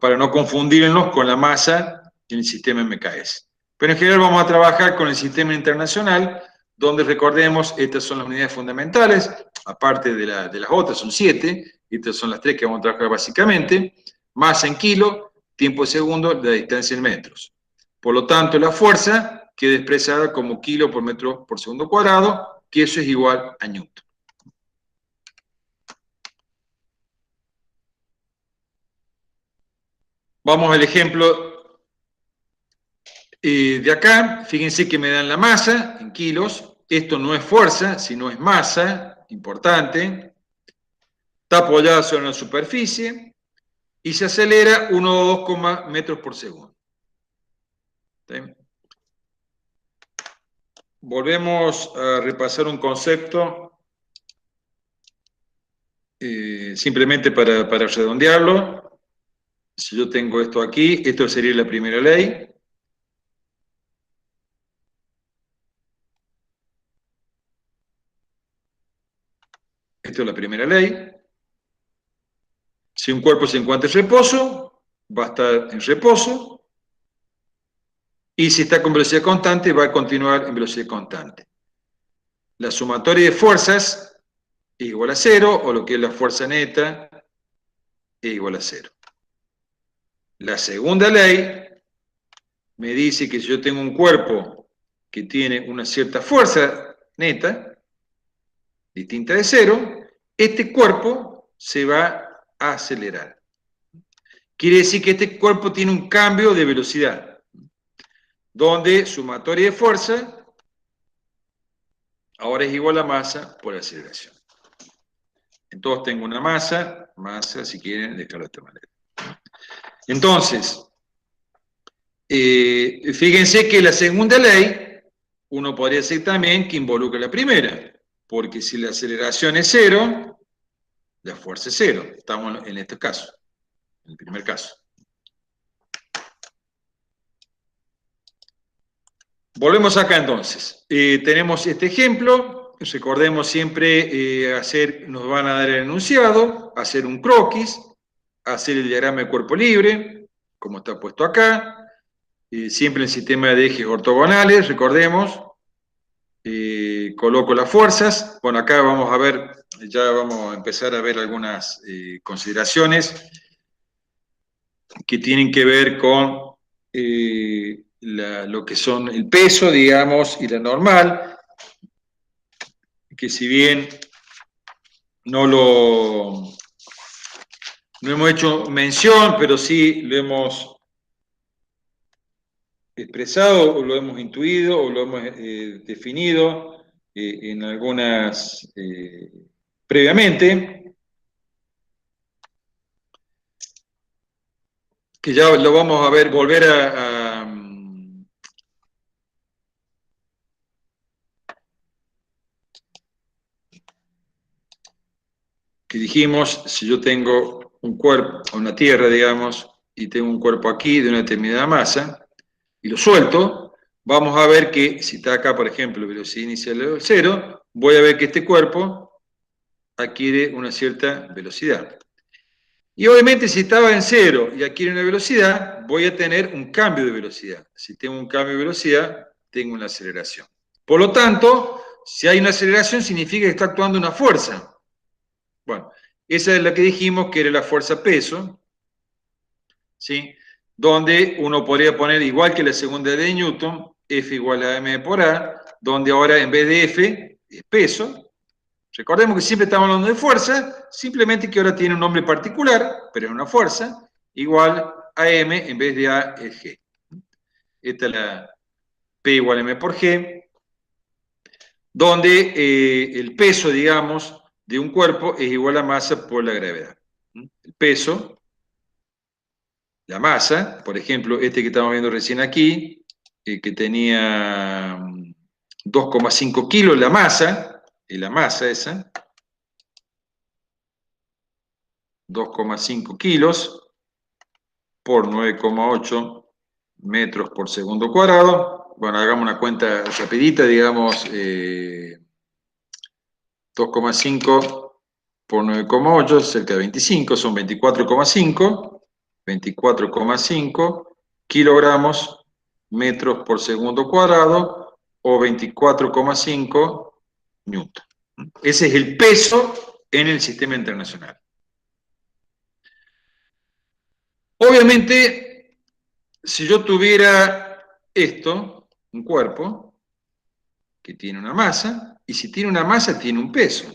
para no confundirnos con la masa en el sistema MKS. Pero en general vamos a trabajar con el sistema internacional, donde recordemos, estas son las unidades fundamentales, aparte de las otras, son 7, estas son las 3 que vamos a trabajar básicamente, masa en kilo, tiempo en segundo, la distancia en metros. Por lo tanto, la fuerza queda expresada como kilo por metro por segundo cuadrado, que eso es igual a newton. Vamos al ejemplo de acá. Fíjense que me dan la masa en kilos. Esto no es fuerza, sino es masa, importante. Está apoyada sobre una superficie y se acelera 1,2 metros por segundo. ¿Sí? Volvemos a repasar un concepto, simplemente para redondearlo. Si yo tengo esto aquí, esto sería la primera ley. Esto es la primera ley. Si un cuerpo se encuentra en reposo, va a estar en reposo. Y si está con velocidad constante, va a continuar en velocidad constante. La sumatoria de fuerzas es igual a 0, o lo que es la fuerza neta es igual a 0. La segunda ley me dice que si yo tengo un cuerpo que tiene una cierta fuerza neta, distinta de 0, este cuerpo se va a acelerar. Quiere decir que este cuerpo tiene un cambio de velocidad, donde sumatoria de fuerza ahora es igual a masa por aceleración. Entonces tengo una masa, si quieren, dejarlo de esta manera. Entonces, fíjense que la segunda ley, uno podría decir también que involucra la primera, porque si la aceleración es 0, la fuerza es 0. Estamos en este caso, en el primer caso. Volvemos acá entonces. Tenemos este ejemplo. Recordemos siempre nos van a dar el enunciado, hacer un croquis, hacer el diagrama de cuerpo libre, como está puesto acá. Siempre en sistema de ejes ortogonales, recordemos. Coloco las fuerzas. Bueno, acá vamos a ver, ya vamos a empezar a ver algunas consideraciones que tienen que ver con lo que son el peso, digamos, y la normal, que si bien no hemos hecho mención, pero sí lo hemos expresado, o lo hemos intuido, o lo hemos definido en algunas previamente, que ya lo vamos a ver, volver que dijimos, si yo tengo un cuerpo, una tierra, digamos, y tengo un cuerpo aquí de una determinada masa, y lo suelto, vamos a ver que si está acá, por ejemplo, velocidad inicial de 0, voy a ver que este cuerpo adquiere una cierta velocidad. Y obviamente si estaba en 0 y adquiere una velocidad, voy a tener un cambio de velocidad. Si tengo un cambio de velocidad, tengo una aceleración. Por lo tanto, si hay una aceleración, significa que está actuando una fuerza. Bueno, esa es la que dijimos que era la fuerza-peso, ¿sí? Donde uno podría poner, igual que la segunda ley de Newton, F igual a m por A, donde ahora en vez de F es peso. Recordemos que siempre estamos hablando de fuerza, simplemente que ahora tiene un nombre particular, pero es una fuerza, igual a m en vez de A es G. Esta es la P igual a m por G, donde el peso, digamos, de un cuerpo es igual a masa por la gravedad. El peso, la masa, por ejemplo, este que estamos viendo recién aquí, que tenía 2,5 kilos, la masa esa, 2,5 kilos por 9,8 metros por segundo cuadrado. Bueno, hagamos una cuenta rapidita, digamos, 2,5 por 9,8, cerca de 25, son 24,5 kilogramos metros por segundo cuadrado o 24,5 newton. Ese es el peso en el sistema internacional. Obviamente, si yo tuviera esto, un cuerpo, que tiene una masa, y si tiene una masa, tiene un peso.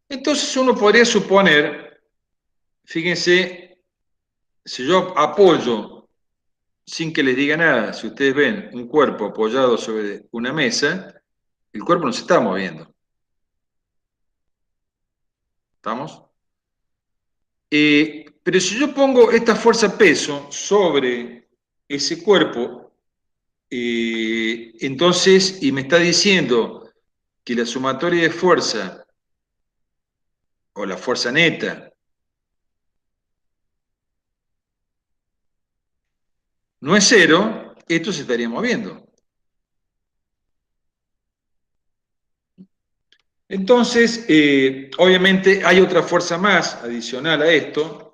Entonces uno podría suponer, fíjense, si yo apoyo, sin que les diga nada, si ustedes ven un cuerpo apoyado sobre una mesa, el cuerpo no se está moviendo. ¿Estamos? Pero si yo pongo esta fuerza-peso sobre ese cuerpo, entonces, y me está diciendo que la sumatoria de fuerza, o la fuerza neta, no es cero, esto se estaría moviendo. Entonces, obviamente hay otra fuerza más adicional a esto,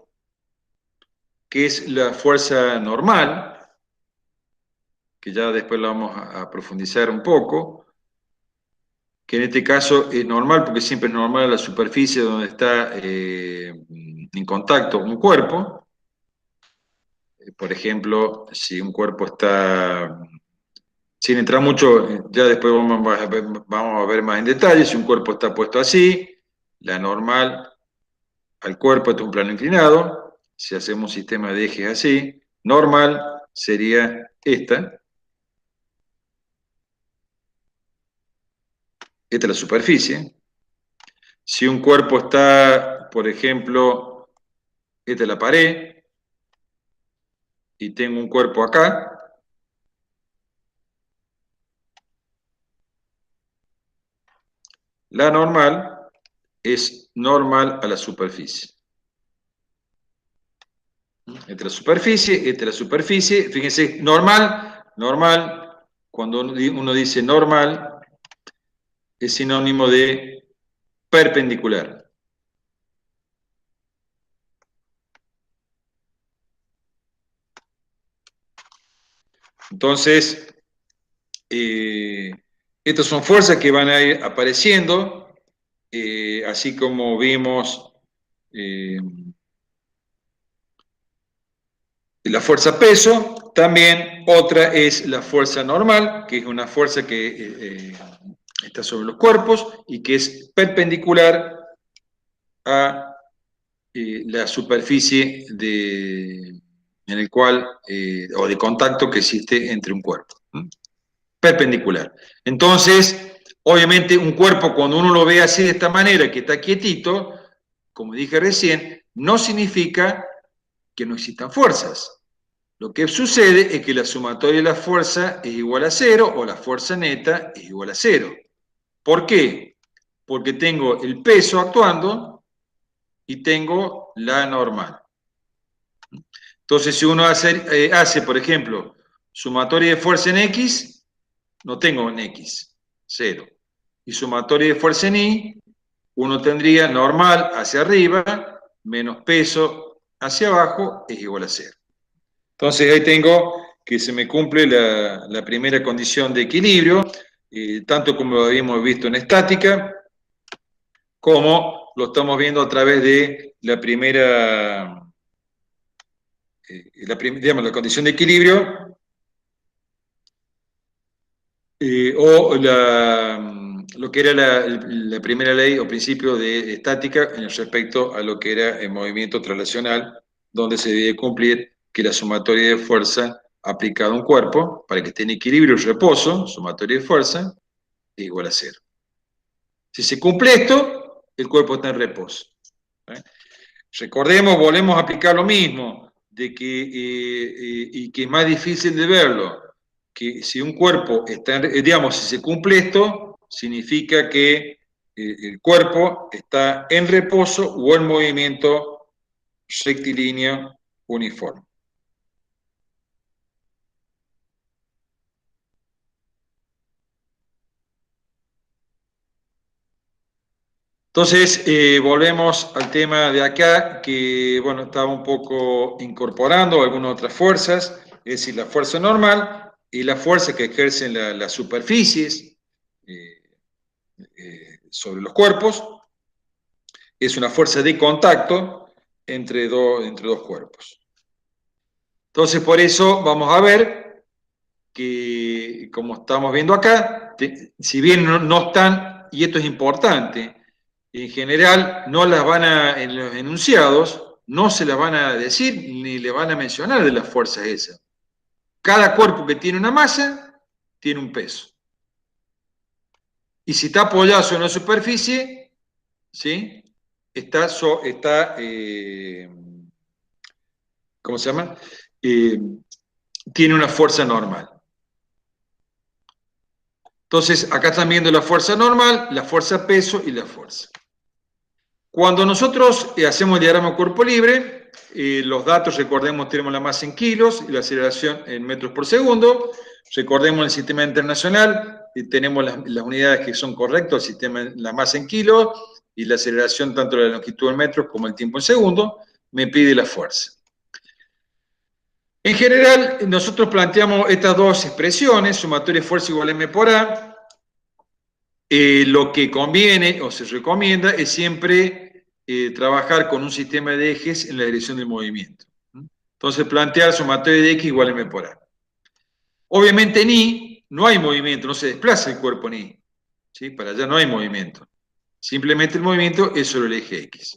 que es la fuerza normal, que ya después la vamos a profundizar un poco, que en este caso es normal porque siempre es normal la superficie donde está en contacto un cuerpo. Por ejemplo, si un cuerpo está, sin entrar mucho, ya después vamos a ver más en detalle, si un cuerpo está puesto así, la normal al cuerpo es un plano inclinado, si hacemos un sistema de ejes así, normal sería esta es la superficie. Si un cuerpo está, por ejemplo, esta es la pared, y tengo un cuerpo acá, la normal es normal a la superficie. Esta es la superficie, fíjense, normal, cuando uno dice normal, es sinónimo de perpendicular. Entonces, estas son fuerzas que van a ir apareciendo, así como vimos la fuerza peso. También otra es la fuerza normal, que es una fuerza que está sobre los cuerpos y que es perpendicular a la superficie en el cual, o de contacto que existe entre un cuerpo. Perpendicular. Entonces, obviamente un cuerpo cuando uno lo ve así de esta manera, que está quietito, como dije recién, no significa que no existan fuerzas. Lo que sucede es que la sumatoria de la fuerza es igual a cero o la fuerza neta es igual a cero. ¿Por qué? Porque tengo el peso actuando y tengo la normal. Entonces, si uno hace, por ejemplo, sumatoria de fuerza en X, no tengo en X, cero. Y sumatoria de fuerza en Y, uno tendría normal hacia arriba menos peso hacia abajo es igual a cero. Entonces ahí tengo que se me cumple la primera condición de equilibrio, tanto como lo habíamos visto en estática, como lo estamos viendo a través de la primera, digamos, la condición de equilibrio, o lo que era la primera ley o principio de estática en respecto a lo que era el movimiento traslacional, donde se debe cumplir que la sumatoria de fuerza aplicada a un cuerpo, para que esté en equilibrio y reposo, sumatoria de fuerza, es igual a cero. Si se cumple esto, el cuerpo está en reposo. Recordemos, volvemos a aplicar lo mismo, de que, y que es más difícil de verlo, que si un cuerpo está, digamos, si se cumple esto, significa que el cuerpo está en reposo o en movimiento rectilíneo uniforme. Entonces, volvemos al tema de acá, que, bueno, estaba un poco incorporando algunas otras fuerzas, es decir, la fuerza normal y la fuerza que ejercen las superficies sobre los cuerpos, es una fuerza de contacto entre dos cuerpos. Entonces, por eso vamos a ver que, como estamos viendo acá, si bien no están, y esto es importante, en general no las van a, en los enunciados, no se las van a decir ni le van a mencionar de las fuerzas esas. Cada cuerpo que tiene una masa, tiene un peso. Y si está apoyado sobre una superficie, ¿sí? ¿Cómo se llama? Tiene una fuerza normal. Entonces, acá están viendo la fuerza normal, la fuerza peso y la fuerza. Cuando nosotros hacemos el diagrama cuerpo libre, los datos, recordemos, tenemos la masa en kilos y la aceleración en metros por segundo. Recordemos el sistema internacional, tenemos las unidades que son correctas, el sistema, la masa en kilos y la aceleración tanto la longitud en metros como el tiempo en segundo, me pide la fuerza. En general, nosotros planteamos estas dos expresiones, sumatoria de fuerza igual a m por a. Lo que conviene o se recomienda es siempre trabajar con un sistema de ejes en la dirección del movimiento. Entonces, plantear sumatoria de x igual a m por a. Obviamente en y no hay movimiento, no se desplaza el cuerpo en y. ¿Sí? Para allá no hay movimiento. Simplemente el movimiento es sobre el eje x.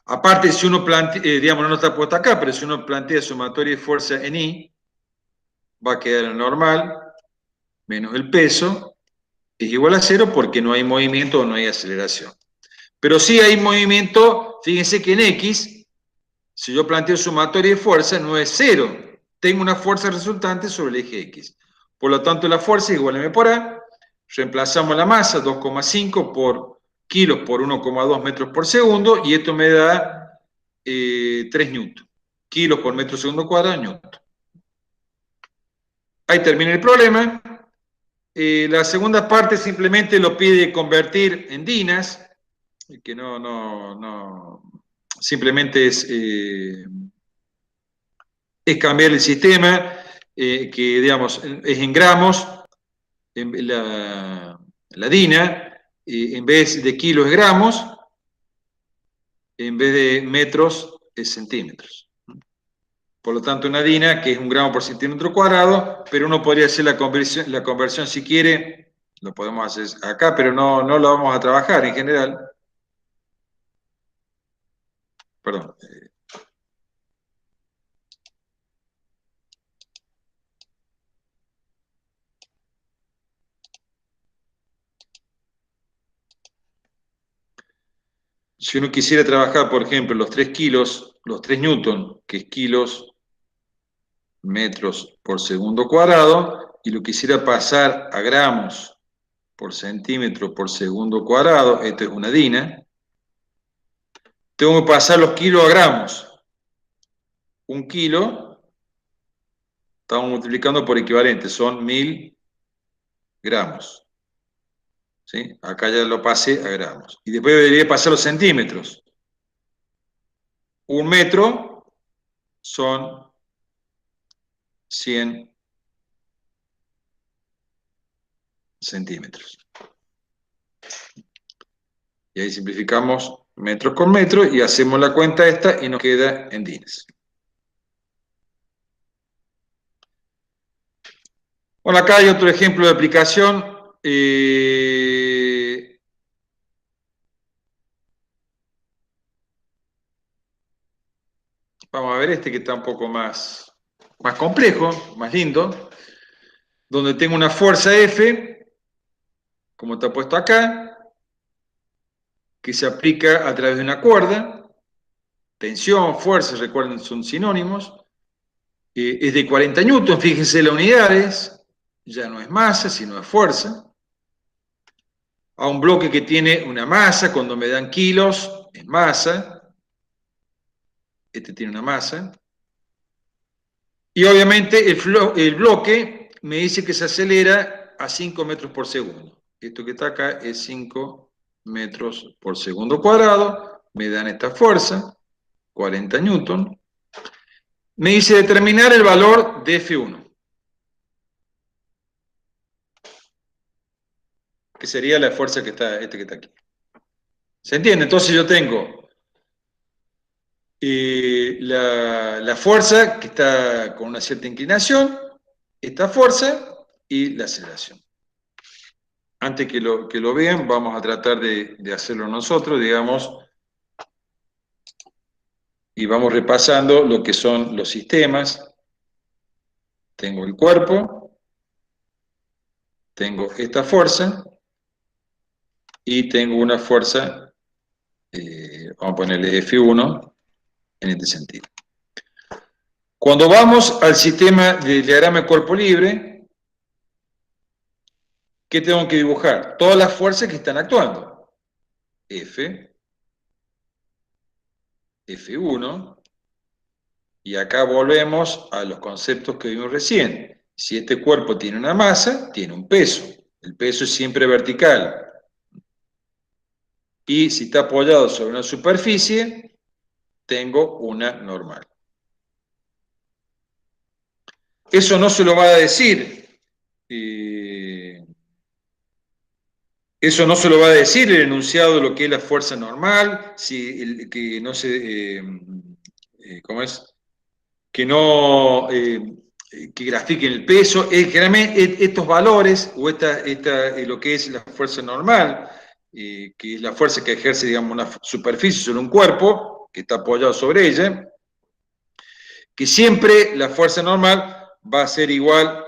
Aparte, si uno plantea, digamos, no está puesto acá, pero si uno plantea sumatoria de fuerza en y, va a quedar en normal, menos el peso, es igual a cero porque no hay movimiento o no hay aceleración. Pero sí hay movimiento, fíjense que en x, si yo planteo sumatoria de fuerza, no es cero. Tengo una fuerza resultante sobre el eje x. Por lo tanto, la fuerza es igual a m por a. Reemplazamos la masa, 2,5 por kilos por 1,2 metros por segundo, y esto me da 3 newton. Kilos por metro segundo cuadrado, newton. Ahí termina el problema. La segunda parte simplemente lo pide convertir en dinas, que simplemente es cambiar el sistema, que digamos es en gramos, la dina, en vez de kilos es gramos, en vez de metros es centímetros. Por lo tanto, una dina, que es 1 gramo por centímetro cuadrado, pero uno podría hacer la conversión si quiere, lo podemos hacer acá, pero no lo vamos a trabajar en general. Perdón. Si uno quisiera trabajar, por ejemplo, los 3 kilos, los 3 newton, que es kilos, metros por segundo cuadrado, y lo quisiera pasar a gramos por centímetro por segundo cuadrado, esto es una dina, tengo que pasar los kilos a gramos. 1 kilo, estamos multiplicando por equivalente, son 1000 gramos. ¿Sí? Acá ya lo pasé a gramos. Y después debería pasar los centímetros. 1 metro son 100 centímetros. Y ahí simplificamos metros con metro y hacemos la cuenta esta y nos queda en dines. Bueno, acá hay otro ejemplo de aplicación. Vamos a ver este que está un poco más complejo, más lindo, donde tengo una fuerza F, como está puesto acá, que se aplica a través de una cuerda. Tensión, fuerza, recuerden, son sinónimos. Es de 40 newtons, fíjense las unidades, ya no es masa, sino es fuerza. A un bloque que tiene una masa, cuando me dan kilos, es masa. Este tiene una masa. Y obviamente el bloque me dice que se acelera a 5 metros por segundo. Esto que está acá es 5 metros por segundo cuadrado. Me dan esta fuerza, 40 newtons. Me dice determinar el valor de F1. Que sería la fuerza que está, que está aquí. ¿Se entiende? Entonces yo tengo la fuerza que está con una cierta inclinación, esta fuerza y la aceleración. Antes que lo vean, vamos a tratar de hacerlo nosotros, digamos, y vamos repasando lo que son los sistemas. Tengo el cuerpo, tengo esta fuerza, y tengo una fuerza, vamos a ponerle F1, en este sentido. Cuando vamos al sistema del diagrama de cuerpo libre, ¿qué tengo que dibujar? Todas las fuerzas que están actuando. F, F1, y acá volvemos a los conceptos que vimos recién. Si este cuerpo tiene una masa, tiene un peso. El peso es siempre vertical. Y si está apoyado sobre una superficie, tengo una normal. Eso no se lo va a decir. Eso no se lo va a decir el enunciado de lo que es la fuerza normal, que no se, ¿cómo es? Que no, que grafiquen el peso. Generalmente estos valores, o lo que es la fuerza normal, que es la fuerza que ejerce, digamos, una superficie sobre un cuerpo, que está apoyado sobre ella, que siempre la fuerza normal va a ser igual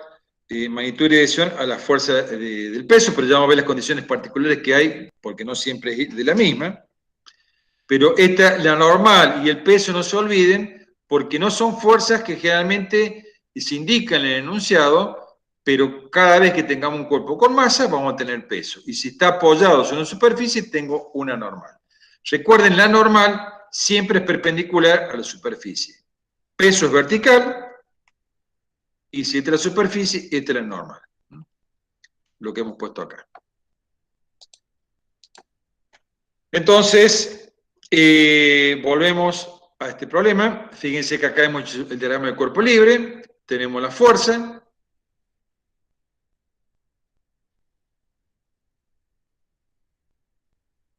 magnitud y dirección a la fuerza del peso, pero ya vamos a ver las condiciones particulares que hay, porque no siempre es de la misma. Pero la normal y el peso, no se olviden, porque no son fuerzas que generalmente se indican en el enunciado, pero cada vez que tengamos un cuerpo con masa, vamos a tener peso. Y si está apoyado sobre una superficie, tengo una normal. Recuerden, la normal siempre es perpendicular a la superficie. Peso es vertical, y si esta es la superficie, esta es la normal. Lo que hemos puesto acá. Entonces, volvemos a este problema. Fíjense que acá hemos hecho el diagrama del cuerpo libre. Tenemos la fuerza.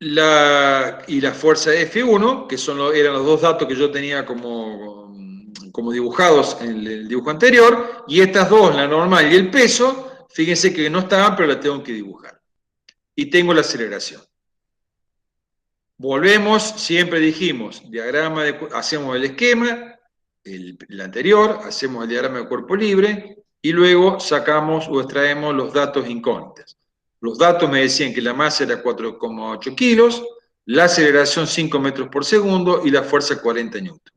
Y la fuerza F1, que eran los dos datos que yo tenía como dibujados en el dibujo anterior, y estas dos, la normal y el peso, fíjense que no estaban, pero las tengo que dibujar. Y tengo la aceleración. Volvemos, siempre dijimos, hacemos el esquema, el anterior, hacemos el diagrama de cuerpo libre, y luego sacamos o extraemos los datos incógnitas. Los datos me decían que la masa era 4,8 kilos, la aceleración 5 metros por segundo y la fuerza 40 newtons.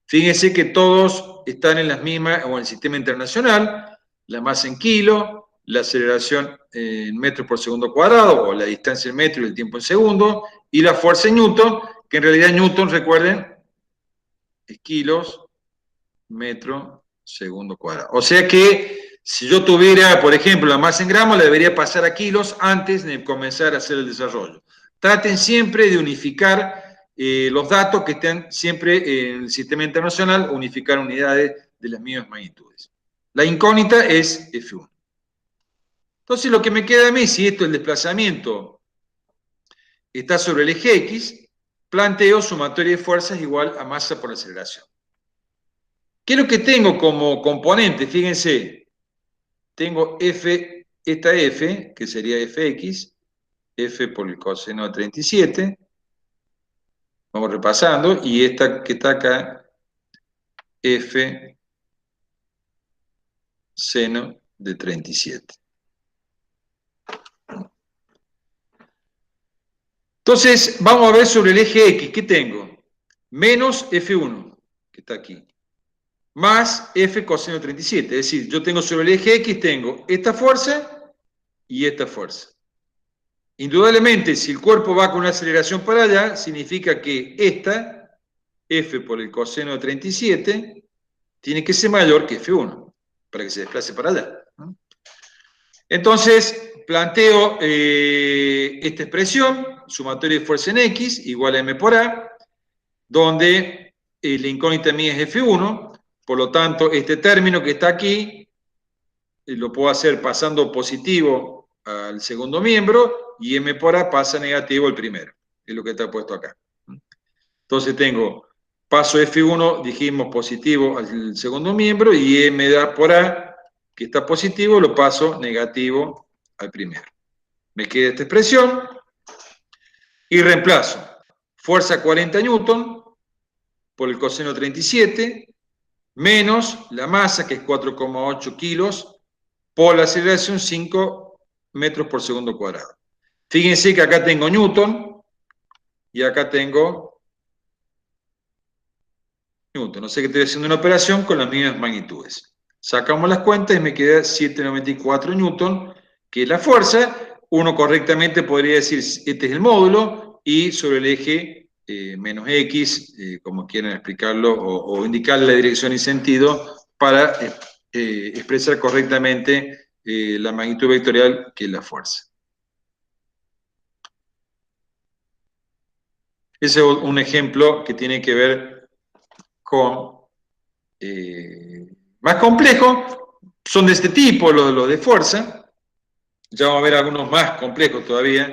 Fíjense que todos están en las mismas, o en el sistema internacional, la masa en kilo, la aceleración en metros por segundo cuadrado, o la distancia en metro y el tiempo en segundo, y la fuerza en newton, que en realidad newton, recuerden, es kilos, metro, segundo cuadrado. O sea que si yo tuviera, por ejemplo, la masa en gramos, la debería pasar a kilos antes de comenzar a hacer el desarrollo. Traten siempre de unificar los datos que estén siempre en el sistema internacional, unificar unidades de las mismas magnitudes. La incógnita es F1. Entonces lo que me queda a mí, si esto el desplazamiento está sobre el eje X, planteo sumatoria de fuerzas igual a masa por aceleración. ¿Qué es lo que tengo como componente? Fíjense, tengo F, esta F, que sería Fx, F por el coseno de 37, vamos repasando, y esta que está acá, F seno de 37. Entonces, vamos a ver sobre el eje X, ¿qué tengo? Menos F1, que está aquí, más F coseno de 37. Es decir, yo tengo sobre el eje X, tengo esta fuerza y esta fuerza. Indudablemente, si el cuerpo va con una aceleración para allá, significa que esta, F por el coseno de 37, tiene que ser mayor que F1, para que se desplace para allá. Entonces, planteo esta expresión, sumatoria de fuerza en X, igual a M por A, donde la incógnita mía es F1, por lo tanto, este término que está aquí, lo puedo hacer pasando positivo al segundo miembro, y M por A pasa negativo al primero, es lo que está puesto acá. Entonces tengo, paso F1, dijimos positivo al segundo miembro, y M por A, que está positivo, lo paso negativo al primero. Me queda esta expresión, y reemplazo fuerza 40 newton por el coseno 37, menos la masa, que es 4,8 kilos, por la aceleración 5 metros por segundo cuadrado. Fíjense que acá tengo newton, y acá tengo newton. No sé que estoy haciendo una operación con las mismas magnitudes. Sacamos las cuentas y me queda 7,94 newton, que es la fuerza. Uno correctamente podría decir, este es el módulo, y sobre el eje menos X, como quieran explicarlo, o indicarle la dirección y sentido para expresar correctamente la magnitud vectorial, que es la fuerza. Ese es un ejemplo que tiene que ver con más complejo, son de este tipo, los de fuerza. Ya vamos a ver algunos más complejos todavía.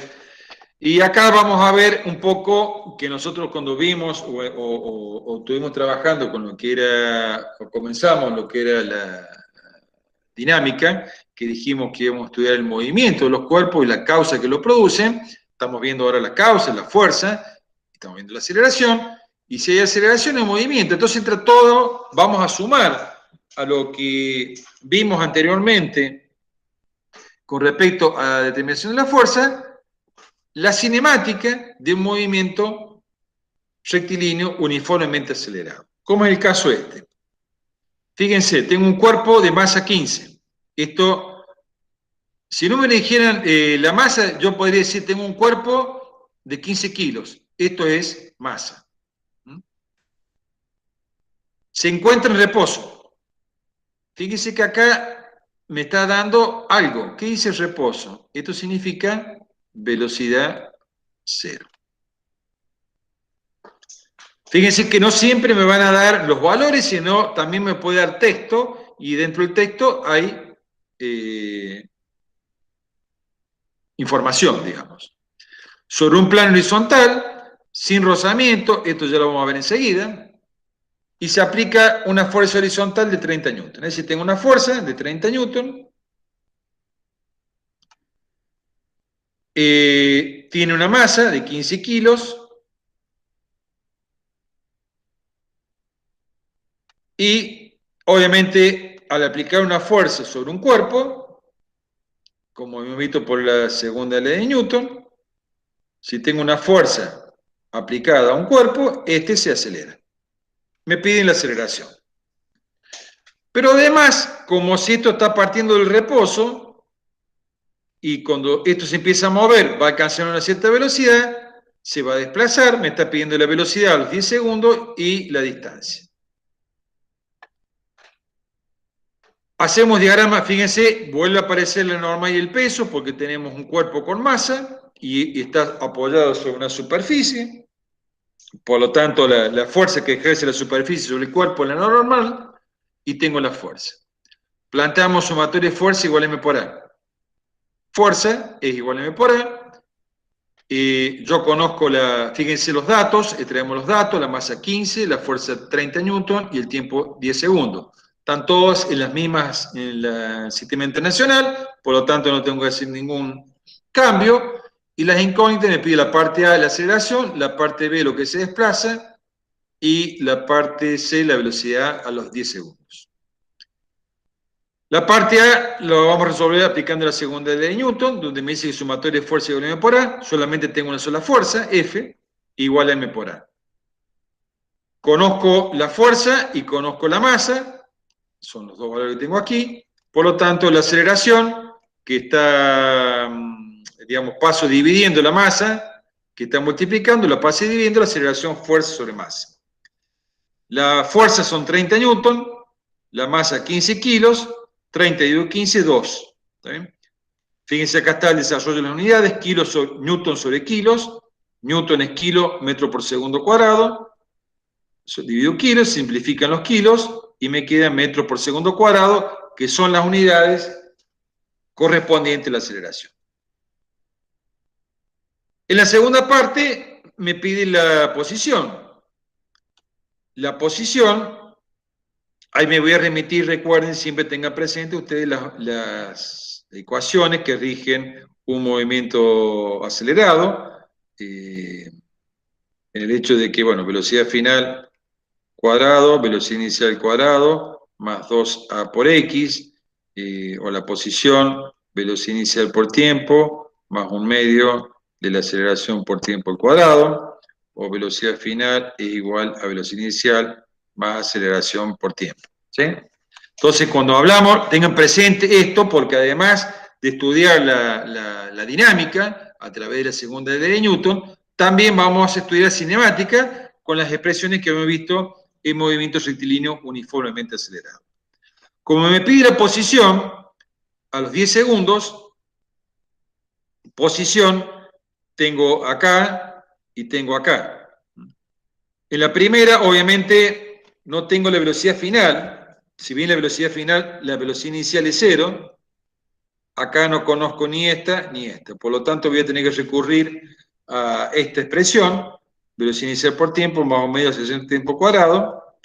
Y acá vamos a ver un poco que nosotros cuando vimos o estuvimos trabajando con lo que era, o comenzamos lo que era la dinámica, que dijimos que íbamos a estudiar el movimiento de los cuerpos y la causa que lo producen. Estamos viendo ahora la causa, la fuerza, estamos viendo la aceleración, y si hay aceleración hay movimiento. Entonces entre todo vamos a sumar a lo que vimos anteriormente con respecto a la determinación de la fuerza, la cinemática de un movimiento rectilíneo uniformemente acelerado. Como es el caso este. Fíjense, tengo un cuerpo de masa 15. Esto, si no me dijeran la masa, yo podría decir tengo un cuerpo de 15 kilos. Esto es masa. Se encuentra en reposo. Fíjense que acá me está dando algo. ¿Qué dice reposo? Esto significa velocidad cero. Fíjense que no siempre me van a dar los valores, sino también me puede dar texto, y dentro del texto hay información, digamos. Sobre un plano horizontal, sin rozamiento, esto ya lo vamos a ver enseguida, y se aplica una fuerza horizontal de 30 newton. Es decir, tengo una fuerza de 30 newton, tiene una masa de 15 kilos, y obviamente al aplicar una fuerza sobre un cuerpo, como hemos visto por la segunda ley de Newton, si tengo una fuerza aplicada a un cuerpo, este se acelera. Me piden la aceleración. Pero además, como si esto está partiendo del reposo, y cuando esto se empieza a mover, va a alcanzar una cierta velocidad, se va a desplazar, me está pidiendo la velocidad a los 10 segundos y la distancia. Hacemos diagrama, fíjense, vuelve a aparecer la norma y el peso, porque tenemos un cuerpo con masa y está apoyado sobre una superficie. Por lo tanto, la fuerza que ejerce la superficie sobre el cuerpo es la normal, y tengo la fuerza. planteamos sumatoria de fuerza igual a M por A. Fuerza es igual a M por A. Yo conozco fíjense los datos, traemos los datos, la masa 15, la fuerza 30 newton y el tiempo 10 segundos. Están todos en las mismas en el sistema internacional, por lo tanto no tengo que hacer ningún cambio. Y las incógnitas me pide la parte A, la aceleración, la parte B, lo que se desplaza, y la parte C, la velocidad a los 10 segundos. La parte A lo vamos a resolver aplicando la segunda ley de Newton, donde me dice que sumatoria de fuerza igual a M por A, solamente tengo una sola fuerza, F, igual a M por A. Conozco la fuerza y conozco la masa, son los dos valores que tengo aquí, por lo tanto la aceleración, que está, digamos, paso dividiendo la masa, que está multiplicando, la paso dividiendo la aceleración fuerza sobre masa. La fuerza son 30 newton, la masa 15 kilos, 30 dividido 15, 2. ¿Está bien? Fíjense, acá está el desarrollo de las unidades, newton sobre kilos, newton es kilo, metro por segundo cuadrado, dividido kilos, simplifican los kilos, y me queda metro por segundo cuadrado, que son las unidades correspondientes a la aceleración. En la segunda parte me pide la posición. La posición, ahí me voy a remitir, recuerden, siempre tengan presente ustedes las ecuaciones que rigen un movimiento acelerado, en el hecho de que, bueno, velocidad final cuadrado, velocidad inicial cuadrado, más 2a por x, o la posición, velocidad inicial por tiempo, más 1/2 de la aceleración por tiempo al cuadrado, o velocidad final es igual a velocidad inicial más aceleración por tiempo. ¿Sí? Entonces, cuando hablamos, tengan presente esto, porque además de estudiar la dinámica a través de la segunda ley de Newton, también vamos a estudiar cinemática con las expresiones que hemos visto en movimiento rectilíneo uniformemente acelerado. Como me pide la posición, a los 10 segundos, posición, tengo acá y tengo acá. En la primera, obviamente, no tengo la velocidad final. Si bien la velocidad final, la velocidad inicial es 0, acá no conozco ni esta ni esta. Por lo tanto, voy a tener que recurrir a esta expresión, velocidad inicial por tiempo, más o menos 60 tiempo cuadrado,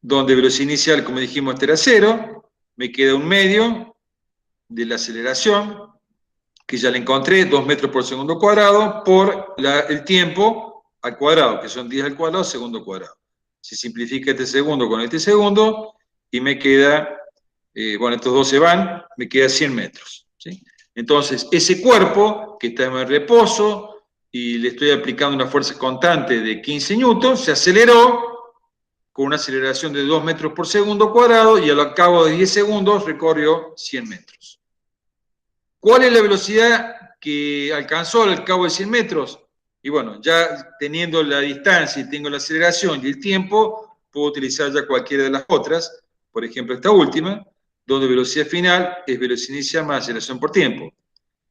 donde velocidad inicial, como dijimos, esta era 0, me queda 1/2 de la aceleración, que ya la encontré, 2 metros por segundo cuadrado, por el tiempo al cuadrado, que son 10 al cuadrado, segundo cuadrado. Se simplifica este segundo con este segundo, y me queda, bueno, estos dos se van, me queda 100 metros. ¿Sí? Entonces, ese cuerpo, que está en reposo, y le estoy aplicando una fuerza constante de 15 newtons, se aceleró con una aceleración de 2 metros por segundo cuadrado, y al cabo de 10 segundos recorrió 100 metros. ¿Cuál es la velocidad que alcanzó al cabo de 100 metros? Y bueno, ya teniendo la distancia y tengo la aceleración y el tiempo, puedo utilizar ya cualquiera de las otras, por ejemplo esta última, donde velocidad final es velocidad inicial más aceleración por tiempo.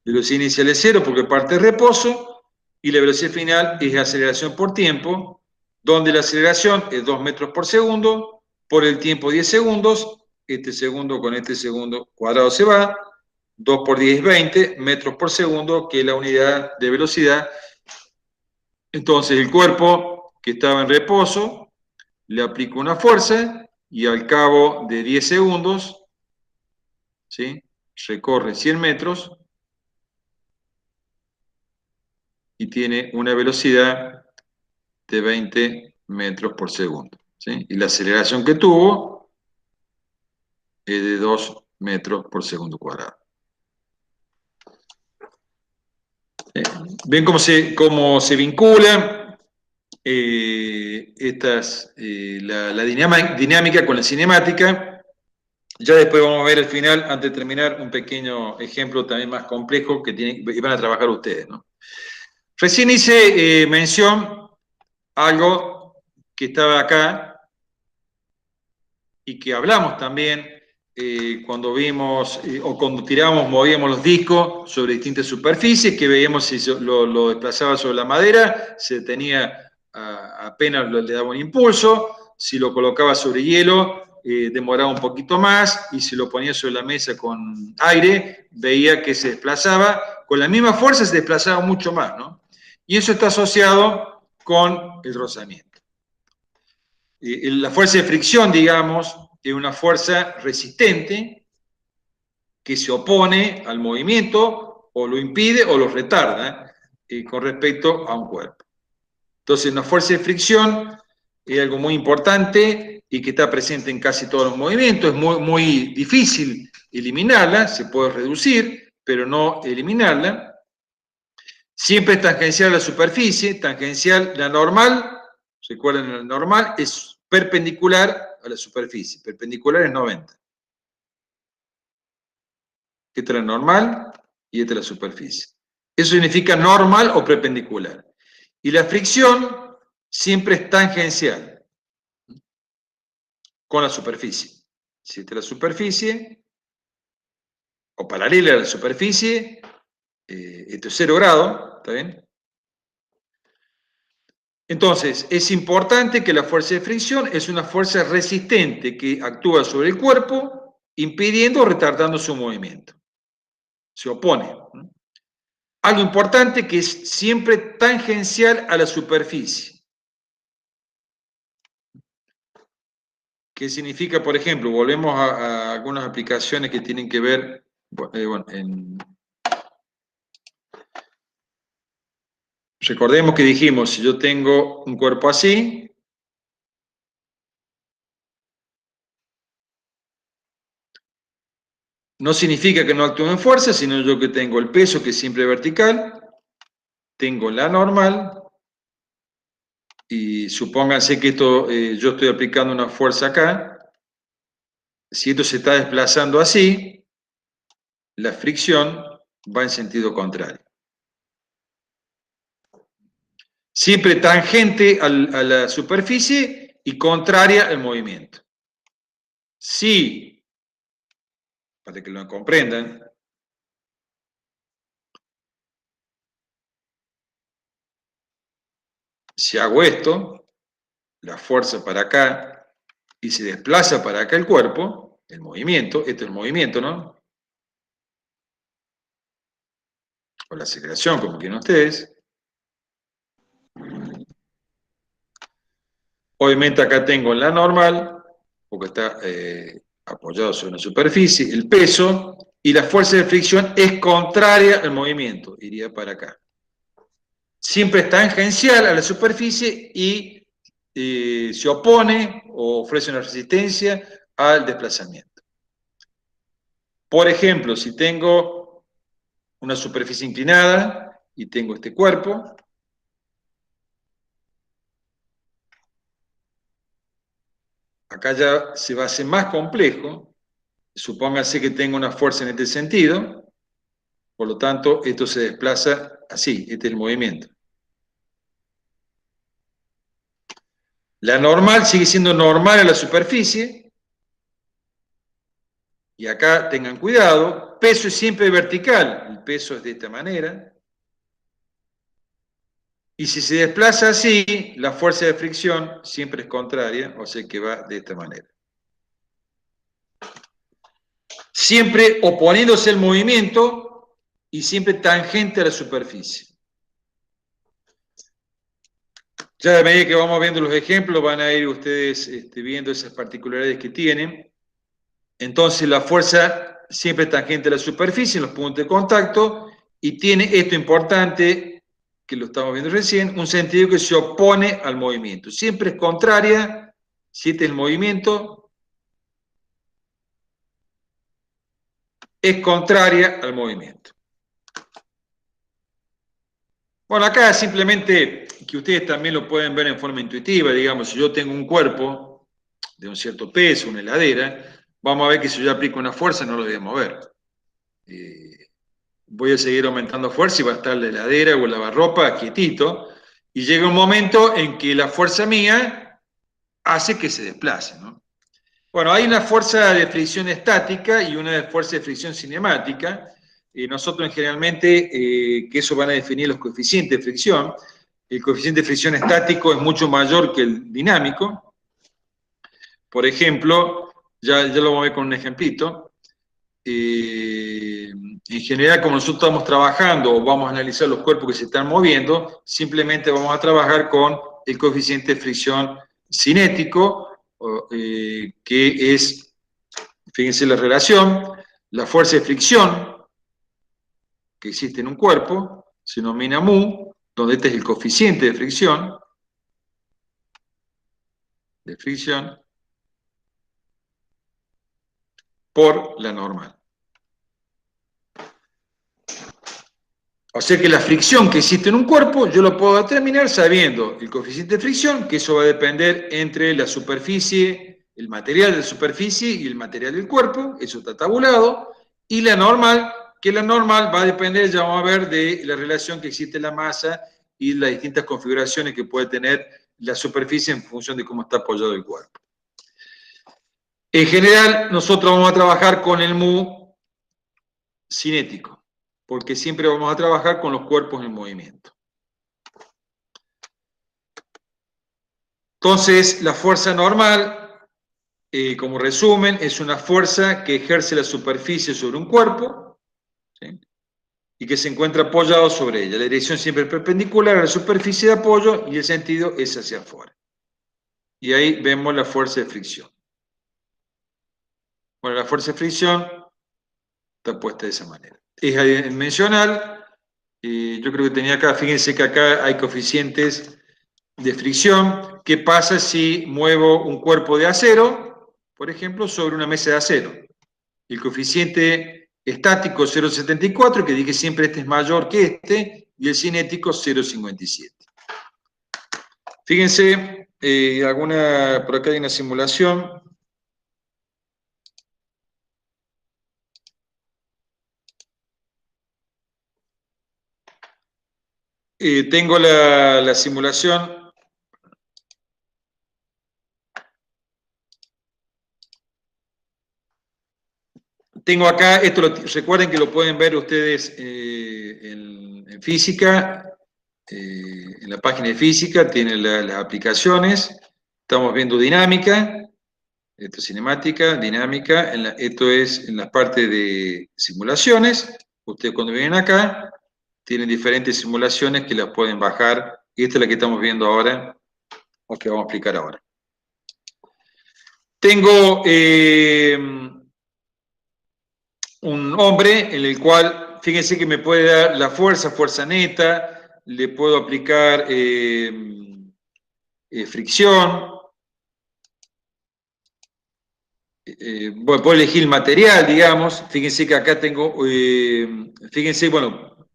Velocidad inicial es 0 porque parte de reposo, y la velocidad final es aceleración por tiempo, donde la aceleración es 2 metros por segundo, por el tiempo 10 segundos, este segundo con este segundo cuadrado se va, 2 por 10 es 20 metros por segundo, que es la unidad de velocidad. Entonces el cuerpo que estaba en reposo, le aplico una fuerza, y al cabo de 10 segundos, ¿sí?, recorre 100 metros, y tiene una velocidad de 20 metros por segundo. ¿Sí? Y la aceleración que tuvo es de 2 metros por segundo cuadrado. ¿Ven cómo se vincula la dinámica con la cinemática? Ya después vamos a ver al final, antes de terminar, un pequeño ejemplo también más complejo que van a trabajar ustedes, ¿no? Recién hice mención a algo que estaba acá y que hablamos también cuando vimos o cuando movíamos los discos sobre distintas superficies, que veíamos si lo desplazaba sobre la madera, se detenía apenas le daba un impulso, si lo colocaba sobre hielo, demoraba un poquito más, y si lo ponía sobre la mesa con aire, veía que se desplazaba, con la misma fuerza se desplazaba mucho más, ¿no? Y eso está asociado con el rozamiento. La fuerza de fricción, digamos, es una fuerza resistente que se opone al movimiento, o lo impide o lo retarda, con respecto a un cuerpo. Entonces, la fuerza de fricción es algo muy importante y que está presente en casi todos los movimientos. Es muy difícil eliminarla, se puede reducir, pero no eliminarla. Siempre es tangencial a la superficie, tangencial, la normal, recuerden, la normal es perpendicular a la superficie, perpendicular es 90. Esta es la normal y esta es la superficie. Eso significa normal o perpendicular. Y la fricción siempre es tangencial con la superficie. Si esta es la superficie, o paralela a la superficie, esto es 0 grado, ¿está bien? Entonces, es importante que la fuerza de fricción es una fuerza resistente que actúa sobre el cuerpo, impidiendo o retardando su movimiento. Se opone. Algo importante que es siempre tangencial a la superficie. ¿Qué significa, por ejemplo? Volvemos a algunas aplicaciones que tienen que ver, recordemos que dijimos, si yo tengo un cuerpo así, no significa que no actúe en fuerza, sino yo que tengo el peso, que es siempre vertical, tengo la normal, y supónganse que esto, yo estoy aplicando una fuerza acá. Si esto se está desplazando así, la fricción va en sentido contrario. Siempre tangente a la superficie y contraria al movimiento. Si, para que lo comprendan, si hago esto, la fuerza para acá, y se desplaza para acá el cuerpo, el movimiento, esto es el movimiento, ¿no? O la aceleración, como quieran ustedes. Obviamente acá tengo la normal, porque está apoyado sobre una superficie, el peso, y la fuerza de fricción es contraria al movimiento, iría para acá. Siempre es tangencial a la superficie y se opone o ofrece una resistencia al desplazamiento. Por ejemplo, si tengo una superficie inclinada y tengo este cuerpo, acá ya se va a hacer más complejo. Supóngase que tengo una fuerza en este sentido, por lo tanto, esto se desplaza así, este es el movimiento. La normal sigue siendo normal a la superficie, y acá tengan cuidado, peso es siempre vertical, el peso es de esta manera, y si se desplaza así, la fuerza de fricción siempre es contraria, o sea que va de esta manera. Siempre oponiéndose al movimiento y siempre tangente a la superficie. Ya a medida que vamos viendo los ejemplos, van a ir ustedes viendo esas particularidades que tienen. Entonces, la fuerza siempre es tangente a la superficie en los puntos de contacto, y tiene esto importante, que lo estamos viendo recién, un sentido que se opone al movimiento. Siempre es contraria, si este es el movimiento, es contraria al movimiento. Bueno, acá simplemente que ustedes también lo pueden ver en forma intuitiva, digamos, si yo tengo un cuerpo de un cierto peso, una heladera, vamos a ver que si yo aplico una fuerza no lo voy a mover. Voy a seguir aumentando fuerza y va a estar la heladera o el lavarropa quietito, y llega un momento en que la fuerza mía hace que se desplace, ¿no? Bueno, hay una fuerza de fricción estática y una fuerza de fricción cinemática. Nosotros generalmente, que eso van a definir los coeficientes de fricción, el coeficiente de fricción estático es mucho mayor que el dinámico. Por ejemplo, ya lo vamos a ver con un ejemplito. En general, como nosotros estamos trabajando o vamos a analizar los cuerpos que se están moviendo, simplemente vamos a trabajar con el coeficiente de fricción cinético, que es, fíjense la relación, la fuerza de fricción que existe en un cuerpo, se denomina mu, donde este es el coeficiente de fricción, por la normal. O sea que la fricción que existe en un cuerpo, yo lo puedo determinar sabiendo el coeficiente de fricción, que eso va a depender entre la superficie, el material de la superficie y el material del cuerpo, eso está tabulado, y la normal, que la normal va a depender, ya vamos a ver, de la relación que existe en la masa y las distintas configuraciones que puede tener la superficie en función de cómo está apoyado el cuerpo. En general, nosotros vamos a trabajar con el mu cinético, porque siempre vamos a trabajar con los cuerpos en movimiento. Entonces, la fuerza normal, como resumen, es una fuerza que ejerce la superficie sobre un cuerpo, ¿sí?, y que se encuentra apoyado sobre ella. La dirección siempre es perpendicular a la superficie de apoyo y el sentido es hacia afuera. Y ahí vemos la fuerza de fricción. Bueno, la fuerza de fricción está puesta de esa manera. Es adimensional. Yo creo que tenía acá, fíjense que acá hay coeficientes de fricción. ¿Qué pasa si muevo un cuerpo de acero, por ejemplo, sobre una mesa de acero? El coeficiente estático 0,74, que dije siempre este es mayor que este, y el cinético 0,57. Fíjense, por acá hay una simulación. Tengo la simulación. Tengo acá, recuerden que lo pueden ver ustedes en física, en la página de física, tienen las aplicaciones. Estamos viendo dinámica, esto es cinemática, dinámica, esto es en la parte de simulaciones. Ustedes cuando vienen acá, tienen diferentes simulaciones que las pueden bajar, y esta es la que estamos viendo ahora, o que vamos a explicar ahora. Tengo un hombre en el cual, fíjense que me puede dar la fuerza neta, le puedo aplicar fricción, bueno, puedo elegir el material, digamos. Fíjense que acá tengo, fíjense, bueno,